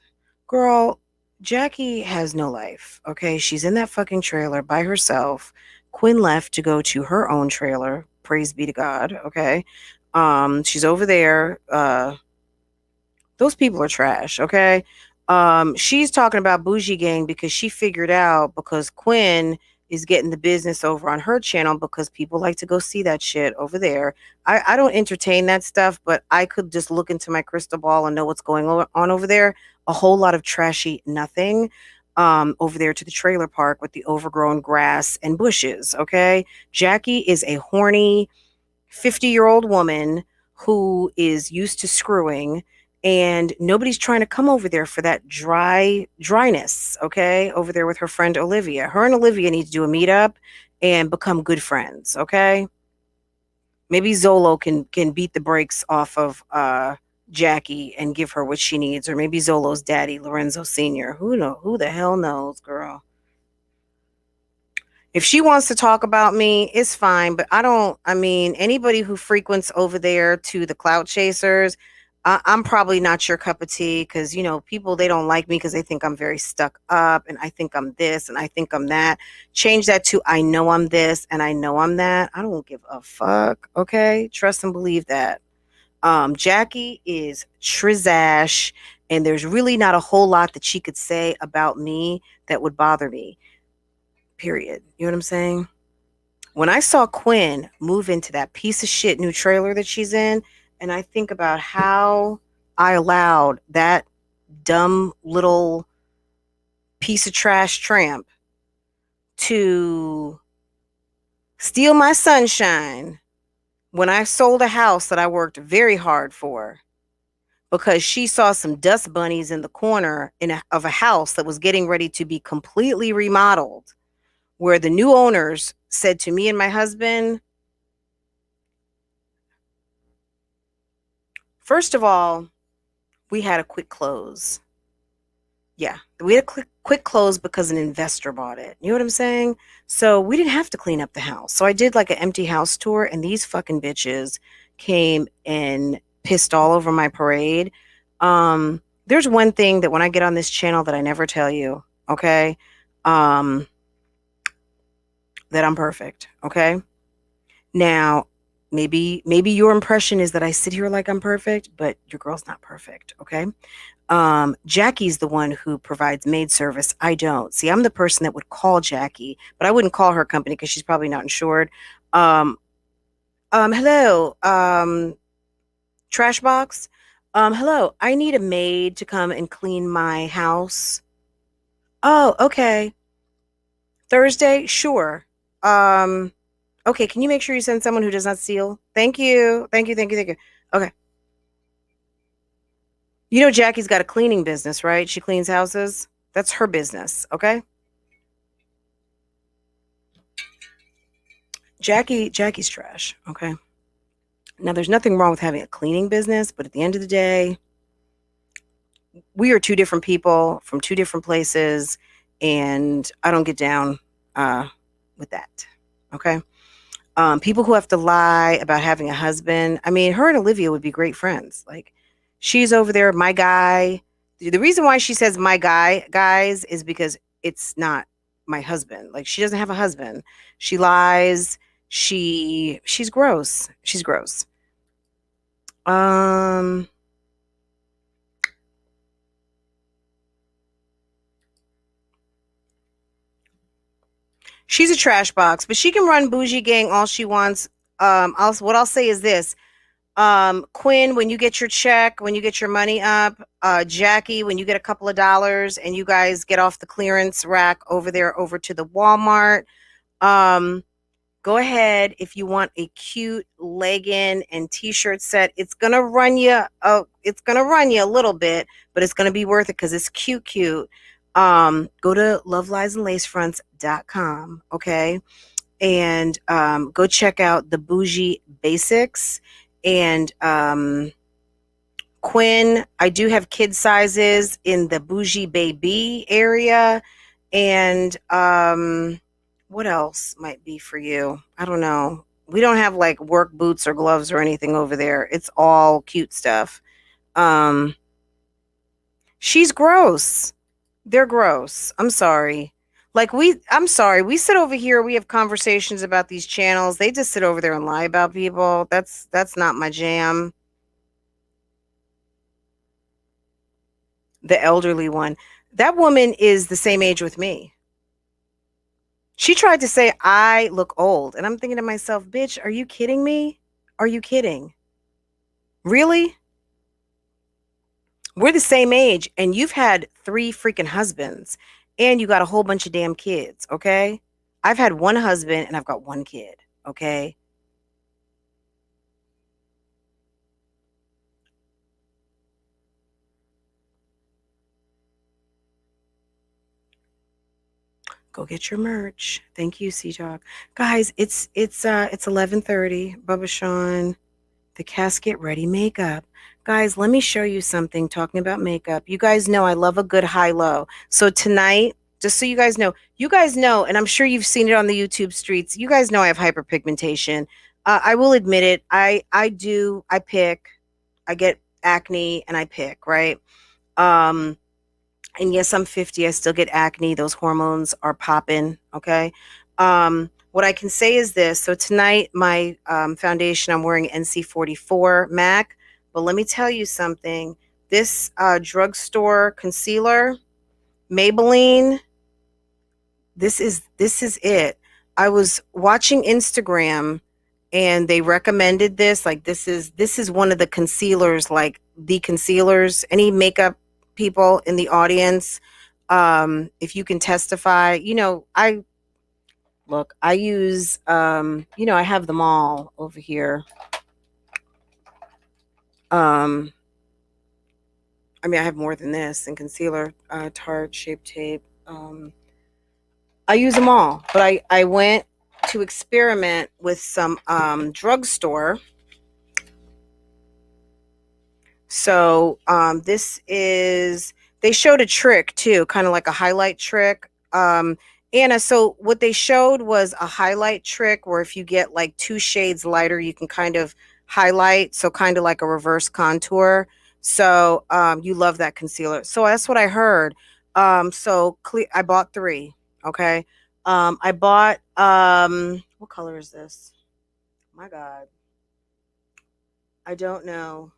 Girl, Jackie has no life. Okay, she's in that fucking trailer by herself. Quinn left to go to her own trailer. Praise be to God. Okay, she's over there. Those people are trash. Okay, she's talking about bougie gang because she figured out because Quinn is getting the business over on her channel because people like to go see that shit over there. I don't entertain that stuff, but I could just look into my crystal ball and know what's going on over there. A whole lot of trashy nothing over there to the trailer park with the overgrown grass and bushes. Okay. Jackie is a horny 50-year-old woman who is used to screwing, and nobody's trying to come over there for that dryness, okay? Over there with her friend Olivia. Her and Olivia need to do a meetup and become good friends, okay? Maybe Zolo can beat the brakes off of Jackie and give her what she needs, or maybe Zolo's daddy, Lorenzo Sr. Who the hell knows, girl? If she wants to talk about me, it's fine, but anybody who frequents over there to the clout chasers, I'm probably not your cup of tea because, people, they don't like me because they think I'm very stuck up and I think I'm this and I think I'm that. Change that to I know I'm this and I know I'm that. I don't give a fuck, okay? Trust and believe that. Jackie is trizash, and there's really not a whole lot that she could say about me that would bother me. Period. You know what I'm saying? When I saw Quinn move into that piece of shit new trailer that she's in, and I think about how I allowed that dumb little piece of trash tramp to steal my sunshine when I sold a house that I worked very hard for because she saw some dust bunnies in the corner of a house that was getting ready to be completely remodeled, where the new owners said to me and my husband, first of all, we had a quick close. Yeah, we had a quick close because an investor bought it. You know what I'm saying? So we didn't have to clean up the house. So I did like an empty house tour, and these fucking bitches came and pissed all over my parade. There's one thing that when I get on this channel that I never tell you, okay? That I'm perfect, okay? Now, maybe your impression is that I sit here like I'm perfect, but your girl's not perfect, okay? Jackie's the one who provides maid service. I don't. See, I'm the person that would call Jackie, but I wouldn't call her company because she's probably not insured. Hello, trash box. Hello, I need a maid to come and clean my house. Oh, okay. Thursday? Sure. Okay, can you make sure you send someone who does not steal? Thank you. Thank you. Okay. You know Jackie's got a cleaning business, right? She cleans houses. That's her business, okay? Jackie's trash, okay? Now, there's nothing wrong with having a cleaning business, but at the end of the day, we are 2 different people from 2 different places, and I don't get down with that, okay? People who have to lie about having a husband. I mean, her and Olivia would be great friends. Like, she's over there, my guy, the reason why she says my guy, guys, is because it's not my husband. Like, she doesn't have a husband. She lies. She's gross. She's gross. She's a trash box, but she can run bougie gang all she wants. What I'll say is this. Quinn, when you get your check, when you get your money up, Jackie, when you get a couple of dollars and you guys get off the clearance rack over there, over to the Walmart, go ahead. If you want a cute legging and t-shirt set, it's going to run you a little bit, but it's going to be worth it because it's cute. Go to loveliesandlacefronts.com. Okay. And, go check out the bougie basics. And Quinn, I do have kid sizes in the bougie baby area. And what else might be for you? I don't know. We don't have like work boots or gloves or anything over there. It's all cute stuff. She's gross. They're gross. I'm sorry. I'm sorry. We sit over here, we have conversations about these channels. They just sit over there and lie about people. That's not my jam. The elderly one. That woman is the same age with me. She tried to say I look old. And I'm thinking to myself, bitch, are you kidding me? Are you kidding? Really? We're the same age, and you've had 3 freaking husbands. And you got a whole bunch of damn kids, okay? I've had 1 husband and I've got 1 kid, okay? Go get your merch. Thank you, C-Talk. Guys, it's 11:30. Bubba Sean, the Casket Ready makeup. Guys, let me show you something talking about makeup. You guys know I love a good high-low. So tonight, just so you guys know, and I'm sure you've seen it on the YouTube streets, you guys know I have hyperpigmentation. I will admit it. I pick. I get acne and I pick, right? And yes, I'm 50. I still get acne. Those hormones are popping, okay? What I can say is this. So tonight, my foundation, I'm wearing NC44 MAC. But let me tell you something. This drugstore concealer, Maybelline, this is it. I was watching Instagram and they recommended this. Like, this is one of the concealers, like the concealers. Any makeup people in the audience, if you can testify, I use, I have them all over here. I have more than this in concealer, Tarte, Shape Tape. I use them all, but I went to experiment with some drugstore. So they showed a trick too, kind of like a highlight trick. Anna, so what they showed was a highlight trick where if you get like 2 shades lighter, you can kind of highlight, so kind of like a reverse contour. So you love that concealer. So that's what I heard. I bought 3. Okay. I bought what color is this? My God. I don't know.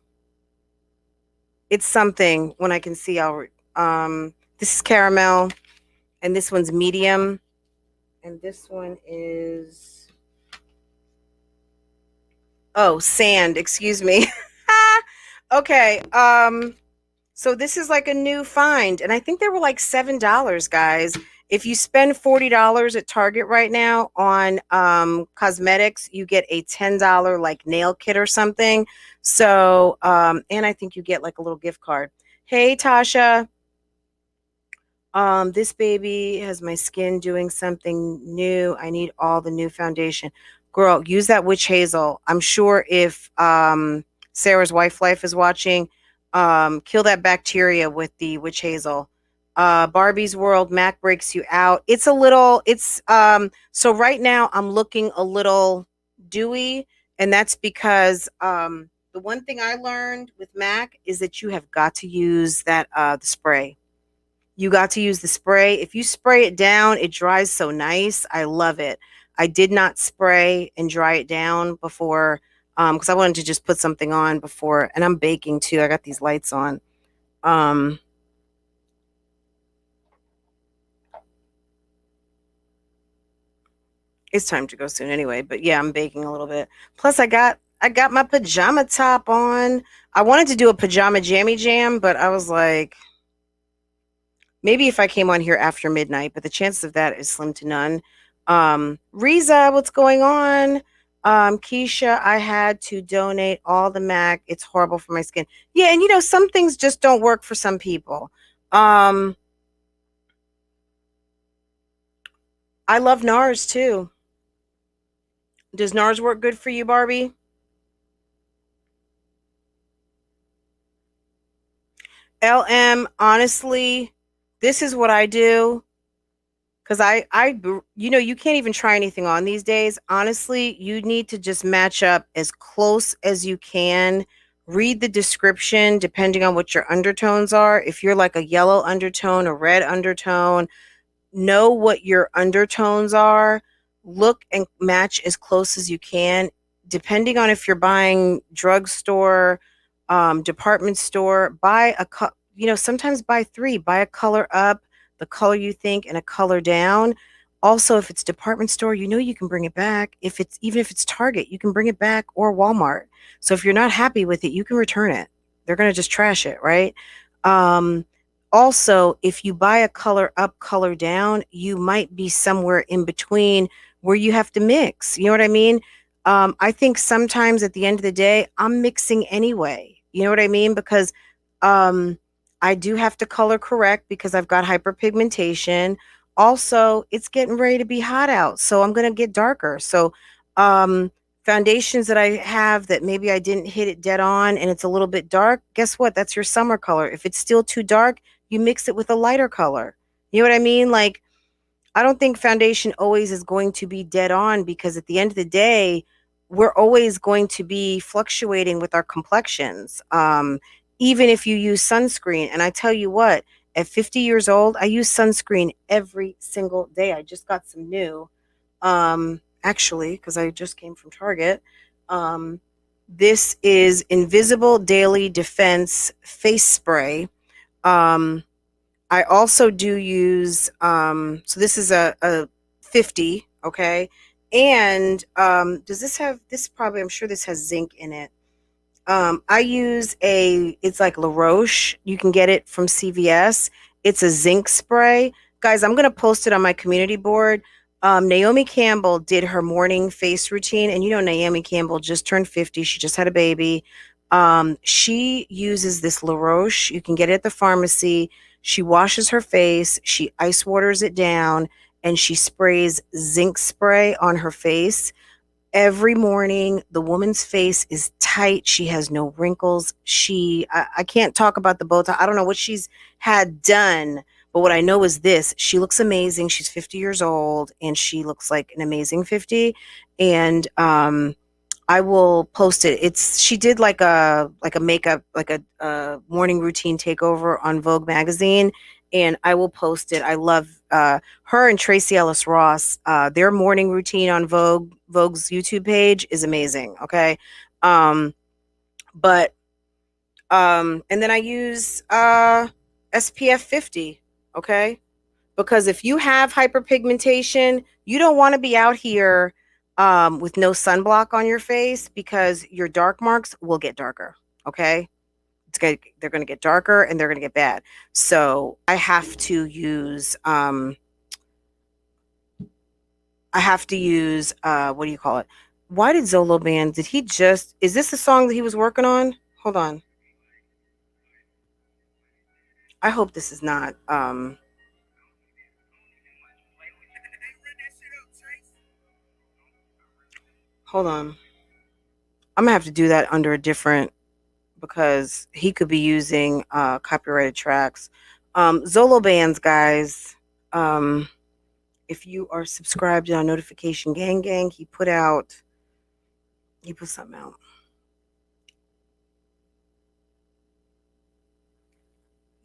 It's something when I can see. This is caramel, and this one's medium, and this one is sand. Excuse me. Okay. So this is like a new find, and I think they were like $7, guys. If you spend $40 at Target right now on cosmetics, you get a $10 like nail kit or something. So, and I think you get like a little gift card. Hey, Tasha. This baby has my skin doing something new. I need all the new foundation. Girl, use that witch hazel. I'm sure if Sarah's Wife Life is watching, kill that bacteria with the witch hazel. Barbie's World, MAC breaks you out. So right now I'm looking a little dewy, and that's because the one thing I learned with MAC is that you have got to use that the spray. You got to use the spray. If you spray it down, it dries so nice. I love it. I did not spray and dry it down before because I wanted to just put something on before, and I'm baking too. I got these lights on. It's time to go soon anyway, but yeah, I'm baking a little bit. Plus I got my pajama top on. I wanted to do a pajama jammy jam, but I was like, maybe if I came on here after midnight, but the chances of that is slim to none. Riza, what's going on? Keisha, I had to donate all the MAC. It's horrible for my skin. Yeah, and you know, some things just don't work for some people. I love NARS too. Does NARS work good for you, Barbie? LM, honestly, this is what I do. Because you know, you can't even try anything on these days. Honestly, you need to just match up as close as you can. Read the description depending on what your undertones are. If you're like a yellow undertone, a red undertone, know what your undertones are. Look and match as close as you can. Depending on if you're buying drugstore, department store, buy you know, sometimes buy 3, buy a color up, the color you think, and a color down. Also, if it's department store, you know, you can bring it back. Even if it's Target, you can bring it back, or Walmart. So if you're not happy with it, you can return it. They're going to just trash it, right? Also, if you buy a color up, color down, you might be somewhere in between where you have to mix. You know what I mean? I think sometimes at the end of the day, I'm mixing anyway. You know what I mean? Because I do have to color correct because I've got hyperpigmentation. Also, it's getting ready to be hot out, so I'm going to get darker. So foundations that I have that maybe I didn't hit it dead on and it's a little bit dark, guess what? That's your summer color. If it's still too dark, you mix it with a lighter color. You know what I mean? Like, I don't think foundation always is going to be dead on, because at the end of the day, we're always going to be fluctuating with our complexions. Even if you use sunscreen. And I tell you what, at 50 years old, I use sunscreen every single day. I just got some new, actually, because I just came from Target. This is Invisible Daily Defense Face Spray. I also do use, so this is a 50, okay? And does this have, this probably, I'm sure this has zinc in it. I use it's like La Roche. You can get it from CVS. It's a zinc spray. Guys, I'm going to post it on my community board. Naomi Campbell did her morning face routine. And you know, Naomi Campbell just turned 50. She just had a baby. She uses this La Roche. You can get it at the pharmacy. She washes her face. She ice waters it down. And she sprays zinc spray on her face. Every morning, the woman's face is tight. She has no wrinkles. I can't talk about the Botox. I don't know what she's had done, but what I know is this: she looks amazing. She's 50 years old, and she looks like an amazing 50. And I will post it. She did like a makeup, like a morning routine takeover on Vogue magazine, and I will post it. I love her and Tracy Ellis Ross. Their morning routine on Vogue's YouTube page is amazing. Okay, and then I use SPF 50. Okay, because if you have hyperpigmentation, you don't want to be out here with no sunblock on your face, because your dark marks will get darker. Okay. They're going to get darker and they're going to get bad. So I have to use, what do you call it? Why did Zolo Band, is this the song that he was working on? Hold on. I hope this is not, hold on. I'm gonna have to do that under a different, because he could be using copyrighted tracks. Zolo Bands, guys. If you are subscribed on Notification Gang, he put something out.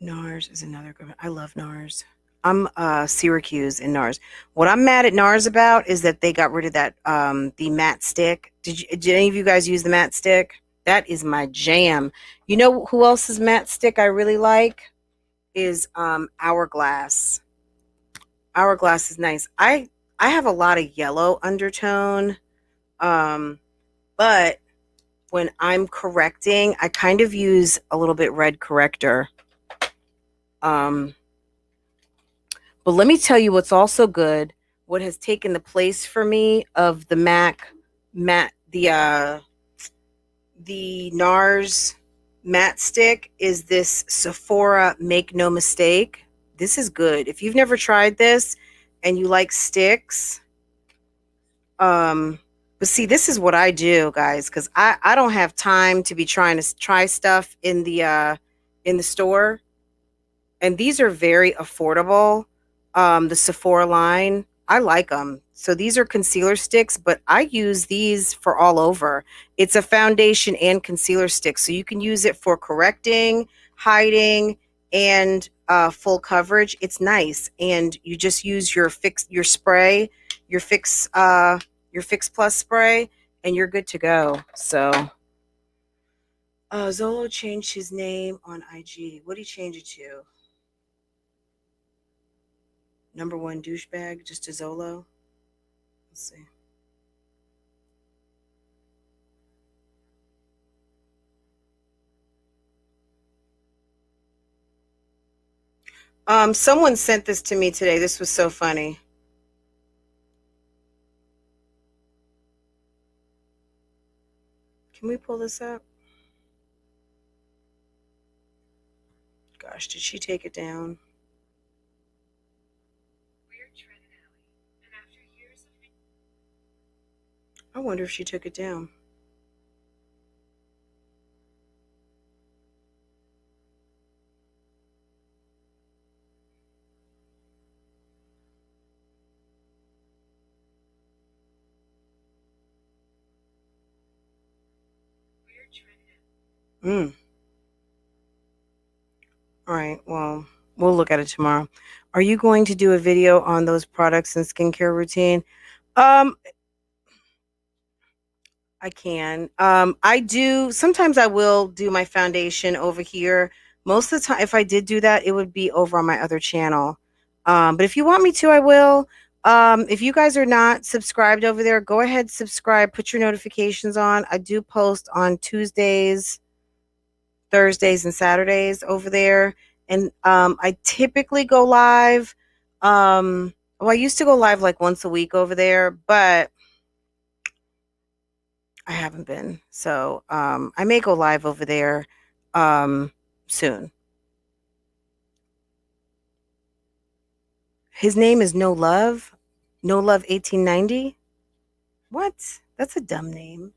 NARS is another good one. I love NARS. I'm Syracuse in NARS. What I'm mad at NARS about is that they got rid of that the matte stick. Did any of you guys use the matte stick? That is my jam. You know who else's matte stick I really like is Hourglass. Hourglass is nice. I have a lot of yellow undertone. But when I'm correcting, I kind of use a little bit red corrector. But let me tell you what's also good. What has taken the place for me of the the NARS matte stick is this Sephora Make No Mistake. This is good. If you've never tried this and you like sticks, but see, this is what I do, guys, because I don't have time to be trying to try stuff in the store. And these are very affordable. The Sephora line, I like them. So these are concealer sticks, but I use these for all over. It's a foundation and concealer stick, so you can use it for correcting, hiding, and full coverage. It's nice, and you just use your spray, your fix plus spray, and you're good to go. So Zolo changed his name on IG. What did he change it to? Number one douchebag, just to Zolo. Let's see. Someone sent this to me today. This was so funny. Can we pull this up? Gosh, did she take it down? I wonder if she took it down. All right, well, we'll look at it tomorrow. Are you going to do a video on those products and skincare routine? I can. I do. Sometimes I will do my foundation over here. Most of the time, if I did do that, it would be over on my other channel. But if you want me to, I will. If you guys are not subscribed over there, go ahead, subscribe, put your notifications on. I do post on Tuesdays, Thursdays, and Saturdays over there. And I typically go live. Well, I used to go live like once a week over there, but I haven't been. So I may go live over there soon. His name is No Love. No Love 1890. What? That's a dumb name.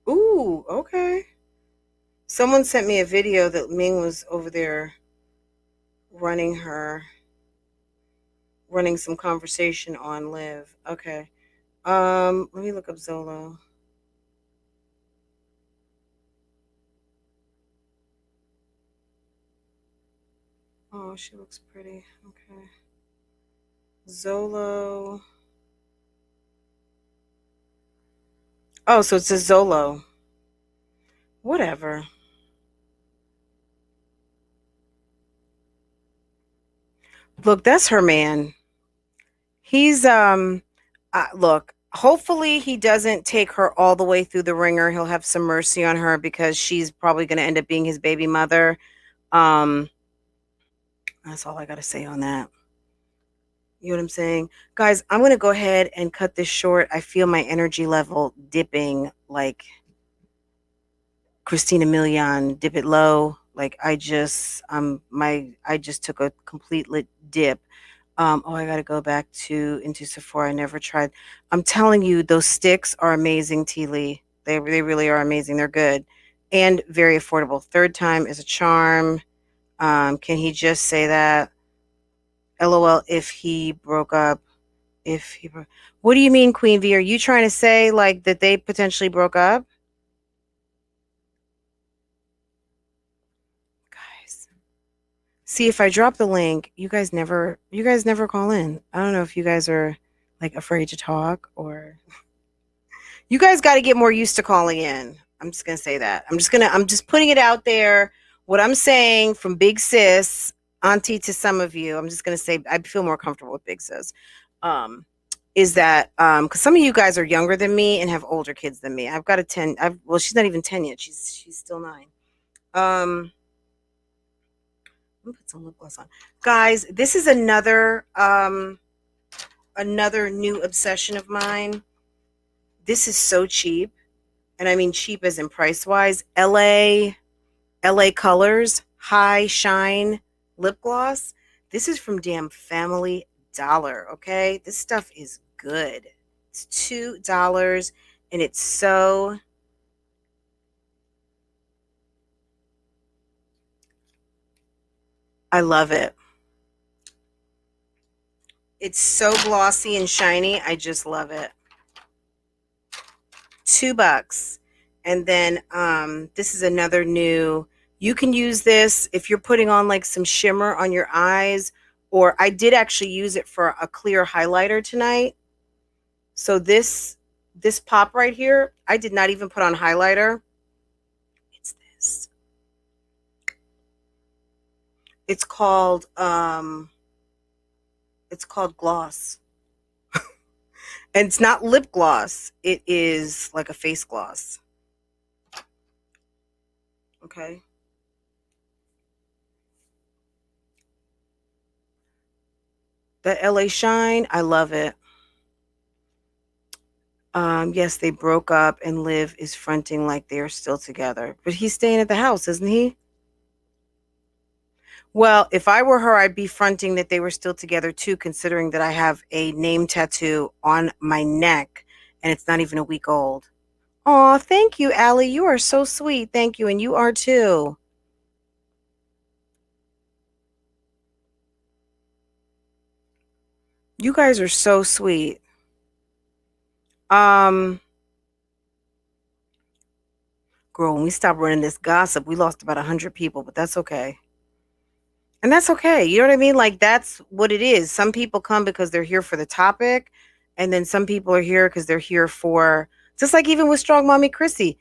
Ooh, okay. Someone sent me a video that Ming was over there running some conversation on Live. Okay. Let me look up Zolo. Oh, she looks pretty. Okay. Zolo. Oh, so it's a Zolo. Whatever. Look, that's her man. He's look, hopefully he doesn't take her all the way through the ringer. He'll have some mercy on her because she's probably going to end up being his baby mother. That's all I got to say on that. You know what I'm saying? Guys, I'm going to go ahead and cut this short. I feel my energy level dipping like Christina Milian, dip it low. Like I just took a complete dip. I got to go back into Sephora. I never tried. I'm telling you, those sticks are amazing, T. Lee. They really are amazing. They're good. and very affordable. Third time is a charm. Can he just say that? LOL, if he broke up. What do you mean, Queen V? Are you trying to say like that they potentially broke up? Guys. See, if I drop the link, you guys never call in. I don't know if you guys are like afraid to talk, or you guys got to get more used to calling in. I'm just going to say that. I'm just putting it out there. What I'm saying from Big Sis, Auntie, to some of you, I'm just going to say I feel more comfortable with Big Sis. Is that because some of you guys are younger than me and have older kids than me. I've got a 10. Well, she's not even 10 yet. She's still 9. Let me put some lip gloss on. Guys, this is another new obsession of mine. This is so cheap. And I mean cheap as in price wise. LA Colors High Shine lip gloss. This is from damn Family Dollar, okay? This stuff is good. It's $2 and it's so I love it. It's so glossy and shiny. I just love it. $2. And then this is another new. You can use this if you're putting on like some shimmer on your eyes, or I did actually use it for a clear highlighter tonight. So this pop right here, I did not even put on highlighter. It's this. It's called gloss. And it's not lip gloss. It is like a face gloss. Okay. The LA Shine, I love it. Yes, they broke up and Liv is fronting like they're still together. But he's staying at the house, isn't he? Well, if I were her, I'd be fronting that they were still together too, considering that I have a name tattoo on my neck and it's not even a week old. Aw, thank you, Allie. You are so sweet. Thank you. And you are too. You guys are so sweet. Girl, when we stopped running this gossip, we lost about 100 people, but that's okay. And that's okay. You know what I mean? Like, that's what it is. Some people come because they're here for the topic. And then some people are here because they're here for, just like even with Strong Mommy Chrissy,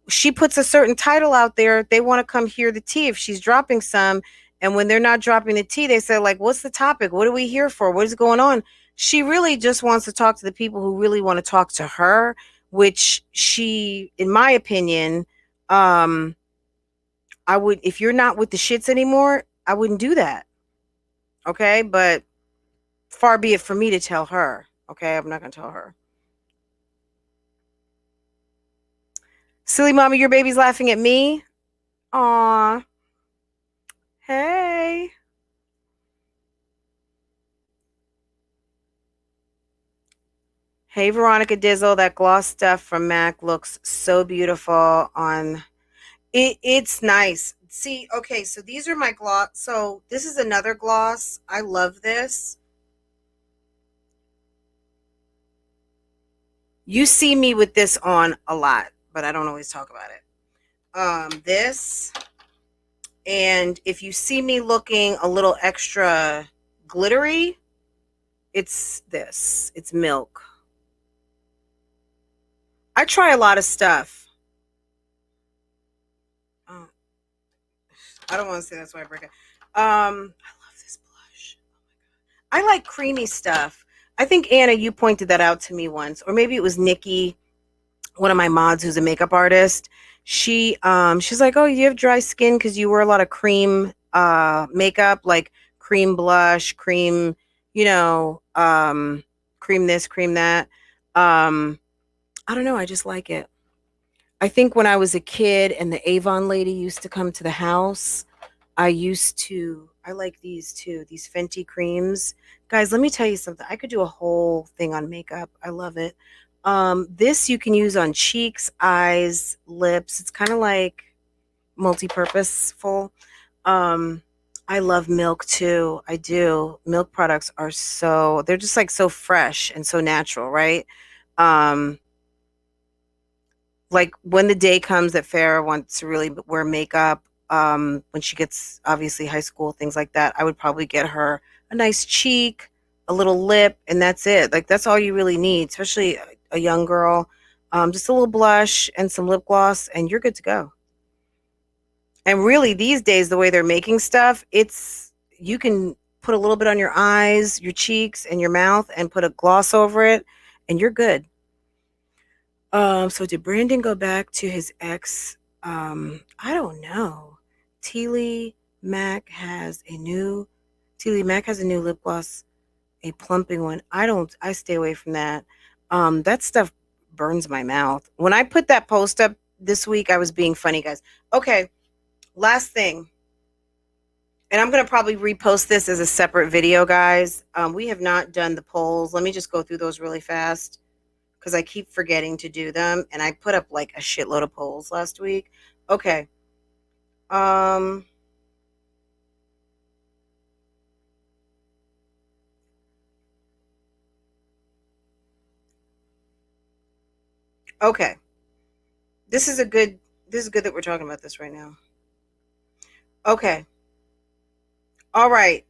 she puts a certain title out there. They want to come hear the tea if she's dropping some. And when they're not dropping the tea, they say, like, what's the topic? What are we here for? What is going on? She really just wants to talk to the people who really want to talk to her, which she, in my opinion, I would, if you're not with the shits anymore, I wouldn't do that. Okay. But far be it for me to tell her. Okay. I'm not going to tell her. Silly mommy, your baby's laughing at me. Aw. Hey. Hey, Veronica Dizzle. That gloss stuff from MAC looks so beautiful on it. It's nice. See, okay, so these are my gloss. So this is another gloss. I love this. You see me with this on a lot, but I don't always talk about it. This, and if you see me looking a little extra glittery, it's this. It's Milk. I try a lot of stuff. I don't want to say that's why I break it. I love this blush. Oh my God. I like creamy stuff. I think, Anna, you pointed that out to me once, or maybe it was Nikki, one of my mods who's a makeup artist. She's like, oh, you have dry skin because you wear a lot of cream makeup, like cream blush, cream, cream this, cream that. I don't know. I just like it. I think when I was a kid and the Avon lady used to come to the house, I like these too, these Fenty creams. Guys, let me tell you something. I could do a whole thing on makeup. I love it. This you can use on cheeks, eyes, lips. It's kind of like multi-purposeful. I love milk too. I do. Milk products are they're just like so fresh and so natural, right? Um, like when the day comes that Farrah wants to really wear makeup, when she gets obviously high school, things like that, I would probably get her a nice cheek, a little lip, and that's it. Like that's all you really need, especially a young girl. Just a little blush and some lip gloss, and you're good to go. And really, these days, the way they're making stuff, you can put a little bit on your eyes, your cheeks, and your mouth, and put a gloss over it, and you're good. So did Brandon go back to his ex? I don't know. Teely Mac has a new lip gloss, a plumping one. I stay away from that. That stuff burns my mouth. When I put that post up this week, I was being funny, guys. Okay, last thing. And I'm going to probably repost this as a separate video, guys. We have not done the polls. Let me just go through those really fast, because I keep forgetting to do them, and I put up like a shitload of polls last week. Okay. Okay. This is good that we're talking about this right now. Okay. All right.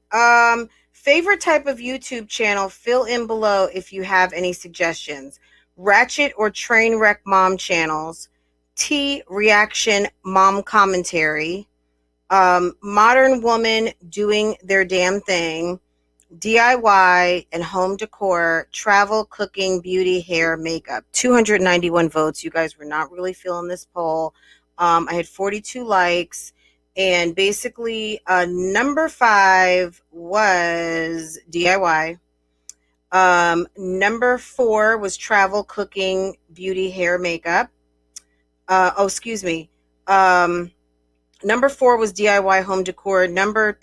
Favorite type of YouTube channel, fill in below if you have any suggestions. Ratchet or train wreck mom channels, T reaction mom commentary, modern woman doing their damn thing, DIY and home decor, travel, cooking, beauty, hair, makeup. 291 votes. You guys were not really feeling this poll. I had 42 likes. And basically, number 5 was DIY. Number 4 was travel, cooking, beauty, hair, makeup. Number 4 was DIY, home decor. Number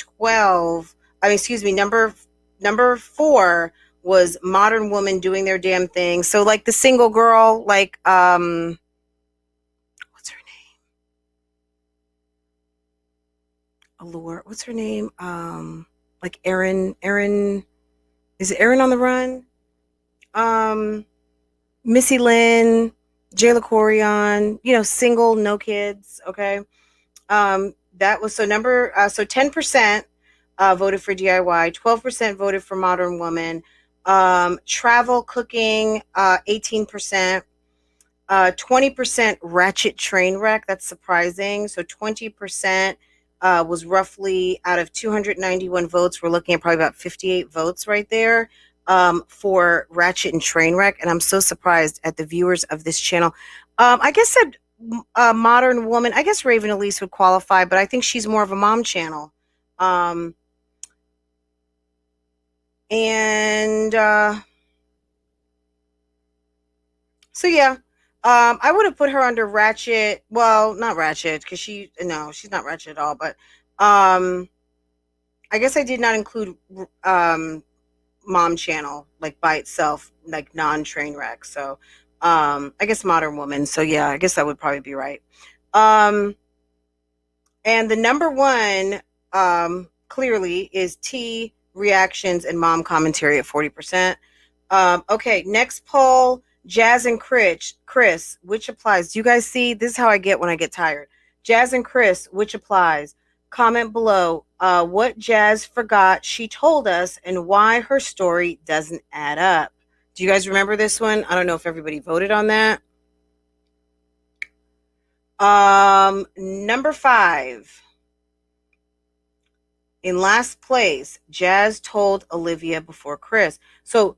4 was modern woman doing their damn thing. So like the single girl, like what's her name? Allure. What's her name? Like Erin. Is it Erin on the Run? Missy Lynn, Jayla Corian, single, no kids. Okay. That was so 10% voted for DIY, 12% voted for modern woman, travel, cooking, 18%, 20% ratchet train wreck. That's surprising. So 20% was roughly out of 291 votes. We're looking at probably about 58 votes right there for ratchet and train wreck. And I'm so surprised at the viewers of this channel. I guess that modern woman, I guess Raven Elise would qualify, but I think she's more of a mom channel. So yeah, I would have put her under ratchet. Well, not ratchet, because she's not ratchet at all. But I guess I did not include mom channel like by itself, like non-train wreck. So I guess modern woman. So yeah, I guess that would probably be right. And the number 1 clearly is T reactions and mom commentary at 40%. Okay, next poll, Jazz and Chris, which applies? Do you guys see? This is how I get when I get tired. Jazz and Chris, which applies? Comment below what Jazz forgot she told us and why her story doesn't add up. Do you guys remember this one? I don't know if everybody voted on that. Number 5. In last place, Jazz told Olivia before Chris. So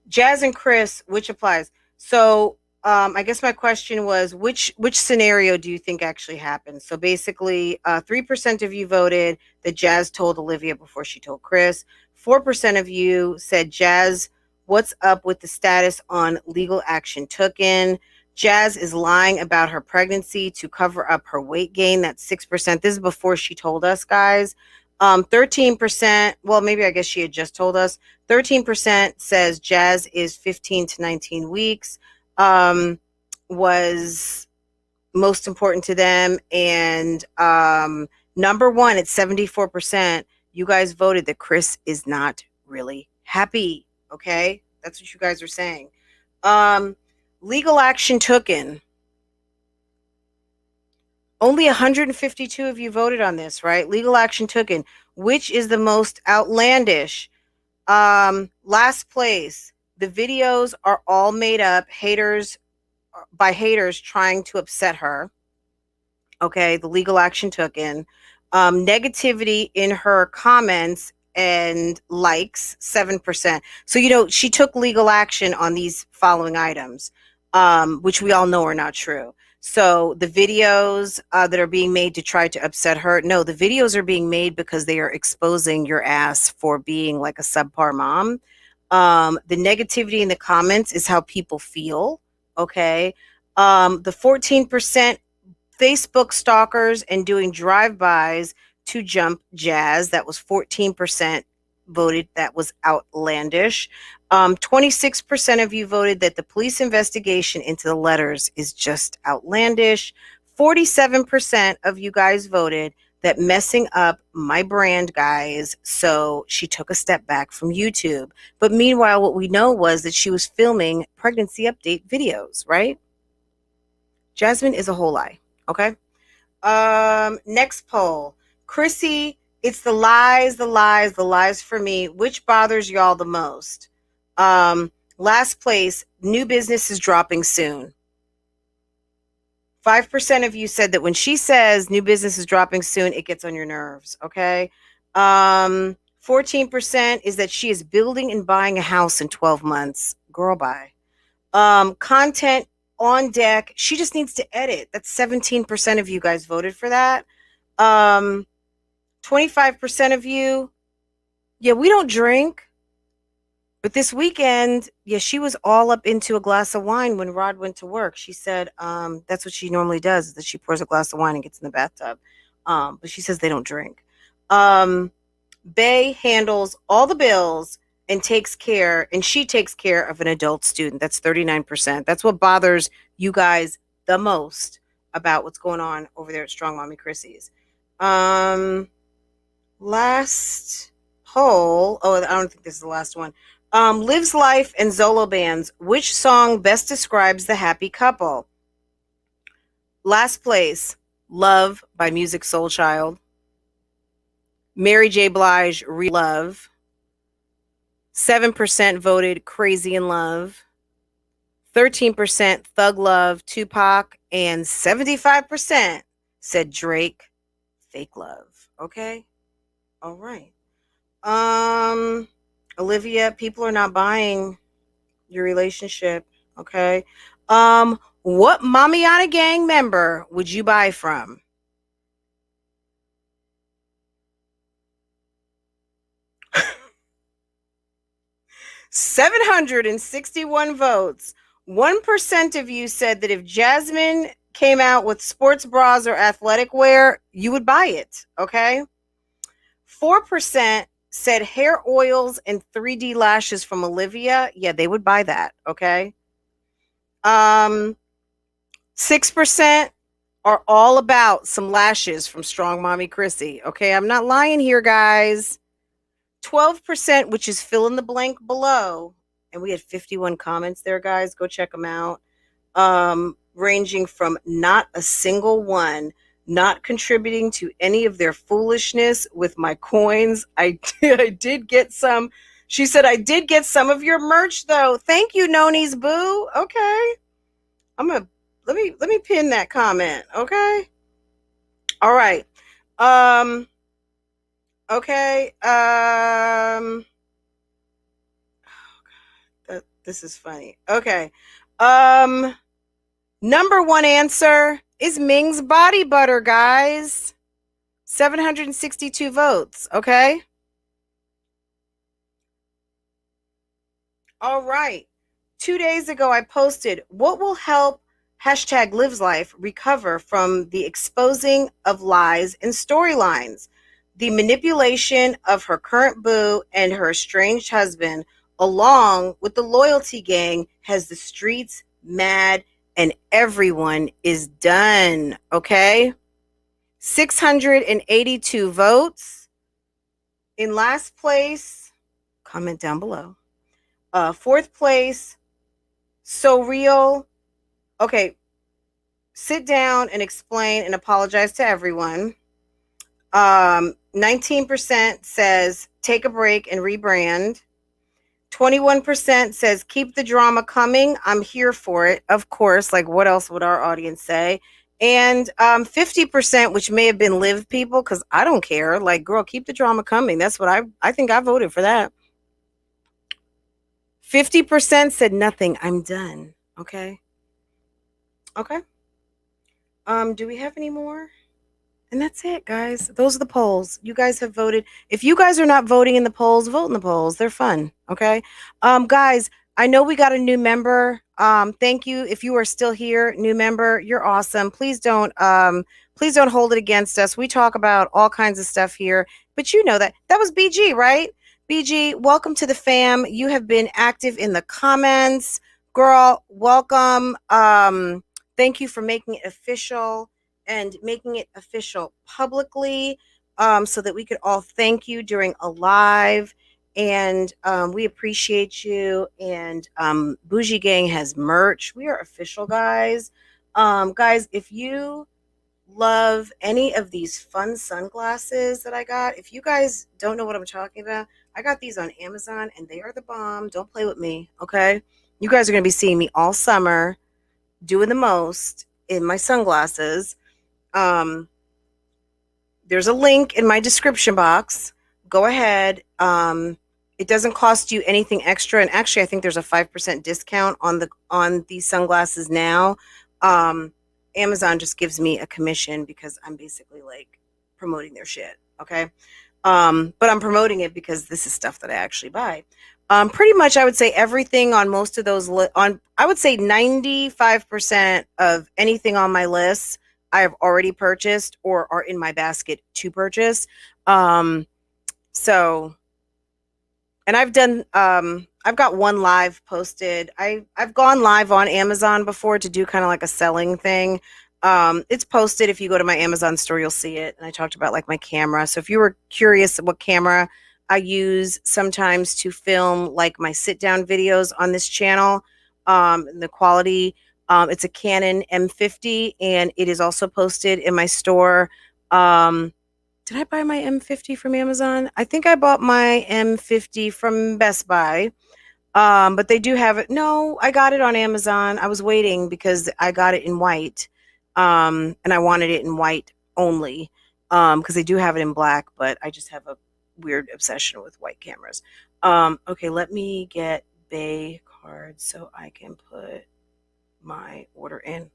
Jazz and Chris, which applies? So I guess my question was, which scenario do you think actually happened? So basically, 3% of you voted that Jazz told Olivia before she told Chris. 4% of you said, Jazz, what's up with the status on legal action taken? Jazz is lying about her pregnancy to cover up her weight gain. That's 6%. This is before she told us, guys. 13%, well, maybe I guess she had just told us. 13% says Jazz is 15 to 19 weeks. was most important to them. And number one at 74%, you guys voted that Chris is not really happy. Okay, that's what you guys are saying. Legal action taken. Only 152 of you voted on this, right? Legal action taken. Which is the most outlandish? Last place. The videos are all made up by haters trying to upset her. Okay, the legal action taken. Negativity in her comments and likes, 7%. So, she took legal action on these following items, which we all know are not true. So the videos that are being made to try to upset her, no, the videos are being made because they are exposing your ass for being like a subpar mom. The negativity in the comments is how people feel. Okay. The 14% Facebook stalkers and doing drive-bys to jump Jazz, that was 14% voted. That was outlandish. 26% of you voted that the police investigation into the letters is just outlandish. 47% of you guys voted that messing up my brand, guys. So she took a step back from YouTube. But meanwhile, what we know was that she was filming pregnancy update videos, right? Jasmine is a whole lie. Okay. Next poll. Chrissy, it's the lies for me. Which bothers y'all the most? Last place, new business is dropping soon. 5% of you said that when she says new business is dropping soon, it gets on your nerves. Okay. 14% is that she is building and buying a house in 12 months. Girl, bye. Content on deck. She just needs to edit. That's 17% of you guys voted for that. 25% of you, yeah, we don't drink. But this weekend, yeah, she was all up into a glass of wine when Rod went to work. She said that's what she normally does, is that she pours a glass of wine and gets in the bathtub. But she says they don't drink. Bay handles all the bills and she takes care of an adult student. That's 39%. That's what bothers you guys the most about what's going on over there at Strong Mommy Chrissy's. Last poll. Oh, I don't think this is the last one. Lives Life and Zolo Bands. Which song best describes the happy couple? Last place, Love by Music Soul Child. Mary J. Blige, Love. 7% voted Crazy in Love. 13% Thug Love, Tupac. And 75% said Drake, Fake Love. Okay? All right. Olivia, people are not buying your relationship. Okay. What Mamiana gang member would you buy from? $761 votes. 1% of you said that if Jasmine came out with sports bras or athletic wear, you would buy it. Okay. 4% said hair oils and 3D lashes from Olivia. Yeah, they would buy that. Okay. 6% are all about some lashes from Strong Mommy Chrissy. Okay. I'm not lying here, guys. 12%, which is fill in the blank below. And we had 51 comments there, guys. Go check them out. Ranging from not a single one, not contributing to any of their foolishness with my coins. I did get some. She said, I did get some of your merch though. Thank you, Noni's boo. Okay. Let me pin that comment. Okay. All right. Okay. This is funny. Okay. Number one answer is Ming's Body Butter, guys. 762 votes. Okay. All right. 2 days ago, I posted what will help #LivesLife recover from the exposing of lies and storylines. The manipulation of her current boo and her estranged husband, along with the loyalty gang, has the streets mad, and everyone is done. Okay. 682 votes. In last place, comment down below. Fourth place, So Real. Okay, sit down and explain and apologize to everyone. 19% says take a break and rebrand. 21% says keep the drama coming. I'm here for it. Of course, like what else would our audience say? And 50%, which may have been live people, because I don't care. Like, girl, keep the drama coming. That's what I think I voted for that. 50% said nothing. I'm done. Okay. Okay. Do we have any more? And that's it, guys. Those are the polls. You guys have voted. If you guys are not voting in the polls, vote in the polls. They're fun. Okay. Guys, I know we got a new member. Thank you. If you are still here, new member, you're awesome. Please don't hold it against us. We talk about all kinds of stuff here, but you know that was BG, right? BG, welcome to the fam. You have been active in the comments. Girl, welcome. Thank you for making it official and making it official publicly, so that we could all thank you during a live. And we appreciate you. And Bougie Gang has merch. We are official, guys. Guys, if you love any of these fun sunglasses that I got, if you guys don't know what I'm talking about, I got these on Amazon and they are the bomb. Don't play with me, okay? You guys are going to be seeing me all summer doing the most in my sunglasses. There's a link in my description box. Go ahead. It doesn't cost you anything extra, and actually I think there's a 5% discount on these sunglasses now. Amazon just gives me a commission because I'm basically like promoting their shit, okay? But I'm promoting it because this is stuff that I actually buy. Pretty much I would say everything on most of those I would say 95% of anything on my list I have already purchased or are in my basket to purchase. So, and I've done, I've got one live posted. I've gone live on Amazon before to do kind of like a selling thing. It's posted. If you go to my Amazon store, you'll see it. And I talked about like my camera. So if you were curious what camera I use sometimes to film like my sit down videos on this channel, the quality, it's a Canon M50 and it is also posted in my store. Did I buy my M50 from Amazon? I think I bought my M50 from Best Buy. But they do have it. No, I got it on Amazon. I was waiting because I got it in white. And I wanted it in white only. Because they do have it in black, but I just have a weird obsession with white cameras. Okay, let me get Bay cards so I can put my order in.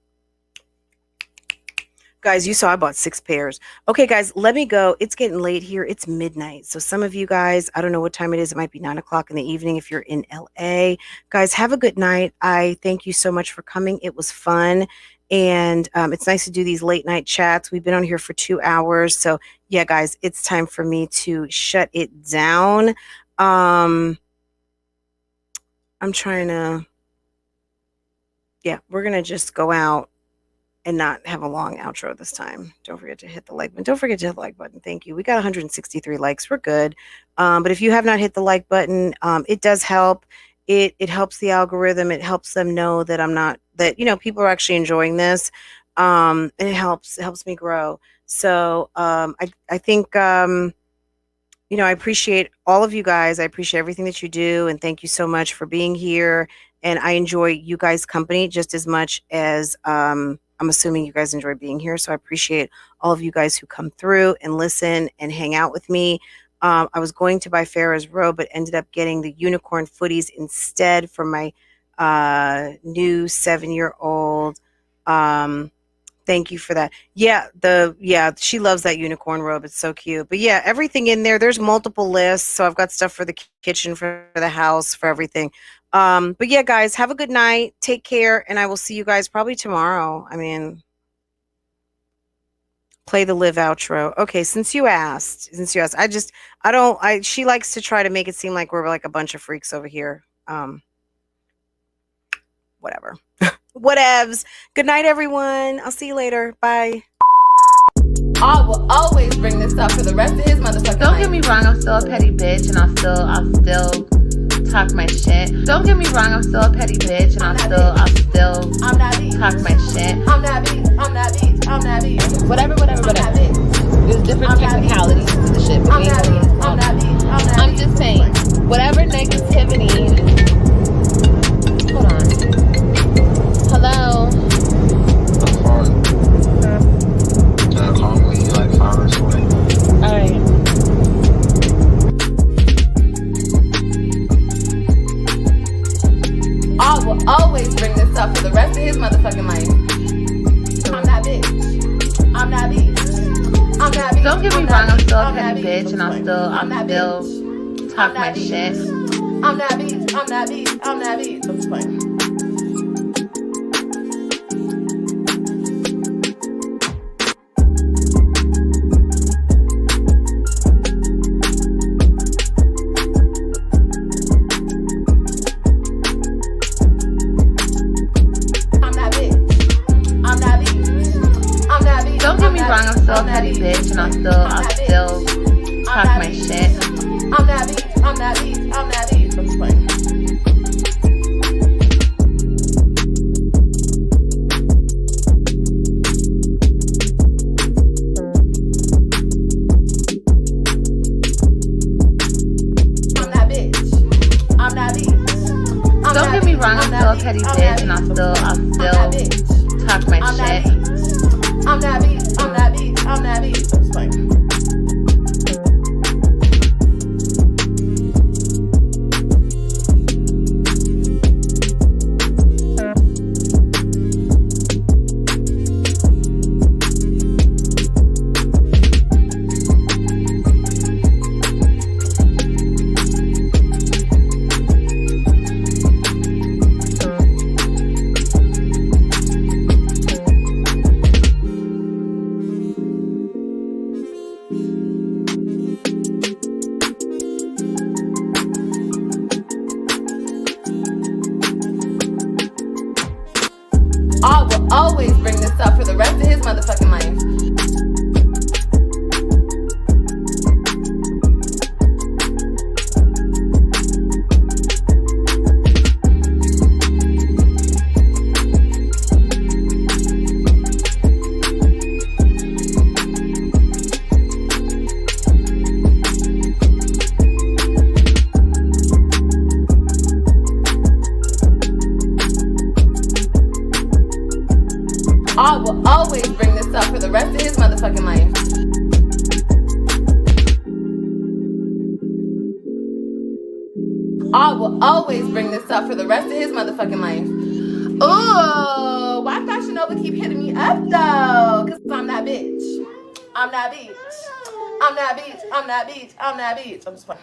Guys, you saw I bought 6 pairs. Okay, guys, let me go. It's getting late here. It's midnight. So some of you guys, I don't know what time it is. It might be 9 o'clock in the evening if you're in LA. Guys, have a good night. I thank you so much for coming. It was fun. And it's nice to do these late night chats. We've been on here for 2 hours. So yeah, guys, it's time for me to shut it down. I'm trying to, yeah, we're going to just go out and not have a long outro this time. Don't forget to hit the like button. Don't forget to hit the like button. Thank you. We got 163 likes. We're good. But if you have not hit the like button, it does help. It helps the algorithm. It helps them know that that people are actually enjoying this. And it helps me grow. So I think I appreciate all of you guys. I appreciate everything that you do, and thank you so much for being here. And I enjoy you guys' company just as much as I'm assuming you guys enjoy being here. So I appreciate all of you guys who come through and listen and hang out with me. I was going to buy Farrah's robe, but ended up getting the unicorn footies instead for my new 7-year-old. Thank you for that. Yeah, she loves that unicorn robe. It's so cute. But yeah, everything in there's multiple lists. So I've got stuff for the kitchen, for the house, for everything. But yeah, guys, have a good night. Take care. And I will see you guys probably tomorrow. I mean, play the live outro. Okay. Since you asked, she likes to try to make it seem like we're like a bunch of freaks over here. Whatever. Whatevs. Good night, everyone. I'll see you later. Bye. I will always bring this up for the rest of his motherfucking Don't life. get me wrong, I'm still a petty bitch, and I'll still talk my shit. Don't get me wrong, I'm still a petty bitch, and I'll still I'm that bitch. talk my shit. I'm that bitch. I'm that bitch. I'm that bitch. Whatever. I'm that bitch. There's different I'm that technicalities to the shit. But I'm that bitch. I'm that bitch. I'm that I'm bitch. just saying, whatever negativity. Hold on. Hello. The part that calmly like 5 hours away. All right. I will always bring this up for the rest of his motherfucking life. I'm that bitch. I'm that bitch. I'm that bitch. Don't get me I'm wrong, that I'm still a I'm that petty bitch. bitch, and I'll that still bitch. talk I'm my that bitch. shit. I'm that bitch. I'm that bitch. I'm that bitch. I'm just playing. I'm that bitch. I'm that bitch. I'm that bitch. Don't get me wrong, I'm still a I'm that petty bitch, and I'll that still bitch. talk I'm my that shit. I'm that bitch. I'm that bitch. I'm that bitch. I'm just playing. I'm that bitch. I'm that bitch. I'm Don't that get me bitch. wrong, I'm still a petty bitch, and I'll still talk my I'm that shit. bitch. I'm that bitch. I'm that bitch. I'm that bitch. I'm just playing. I will always bring this up for the rest of his motherfucking life. I will always bring this up for the rest of his motherfucking life. I will always bring this up for the rest of his motherfucking life. Ooh, why Fashion Nova keep hitting me up though? Cause I'm that bitch. I'm that bitch. I'm that bitch. I'm that bitch. I'm that bitch. I'm just playing.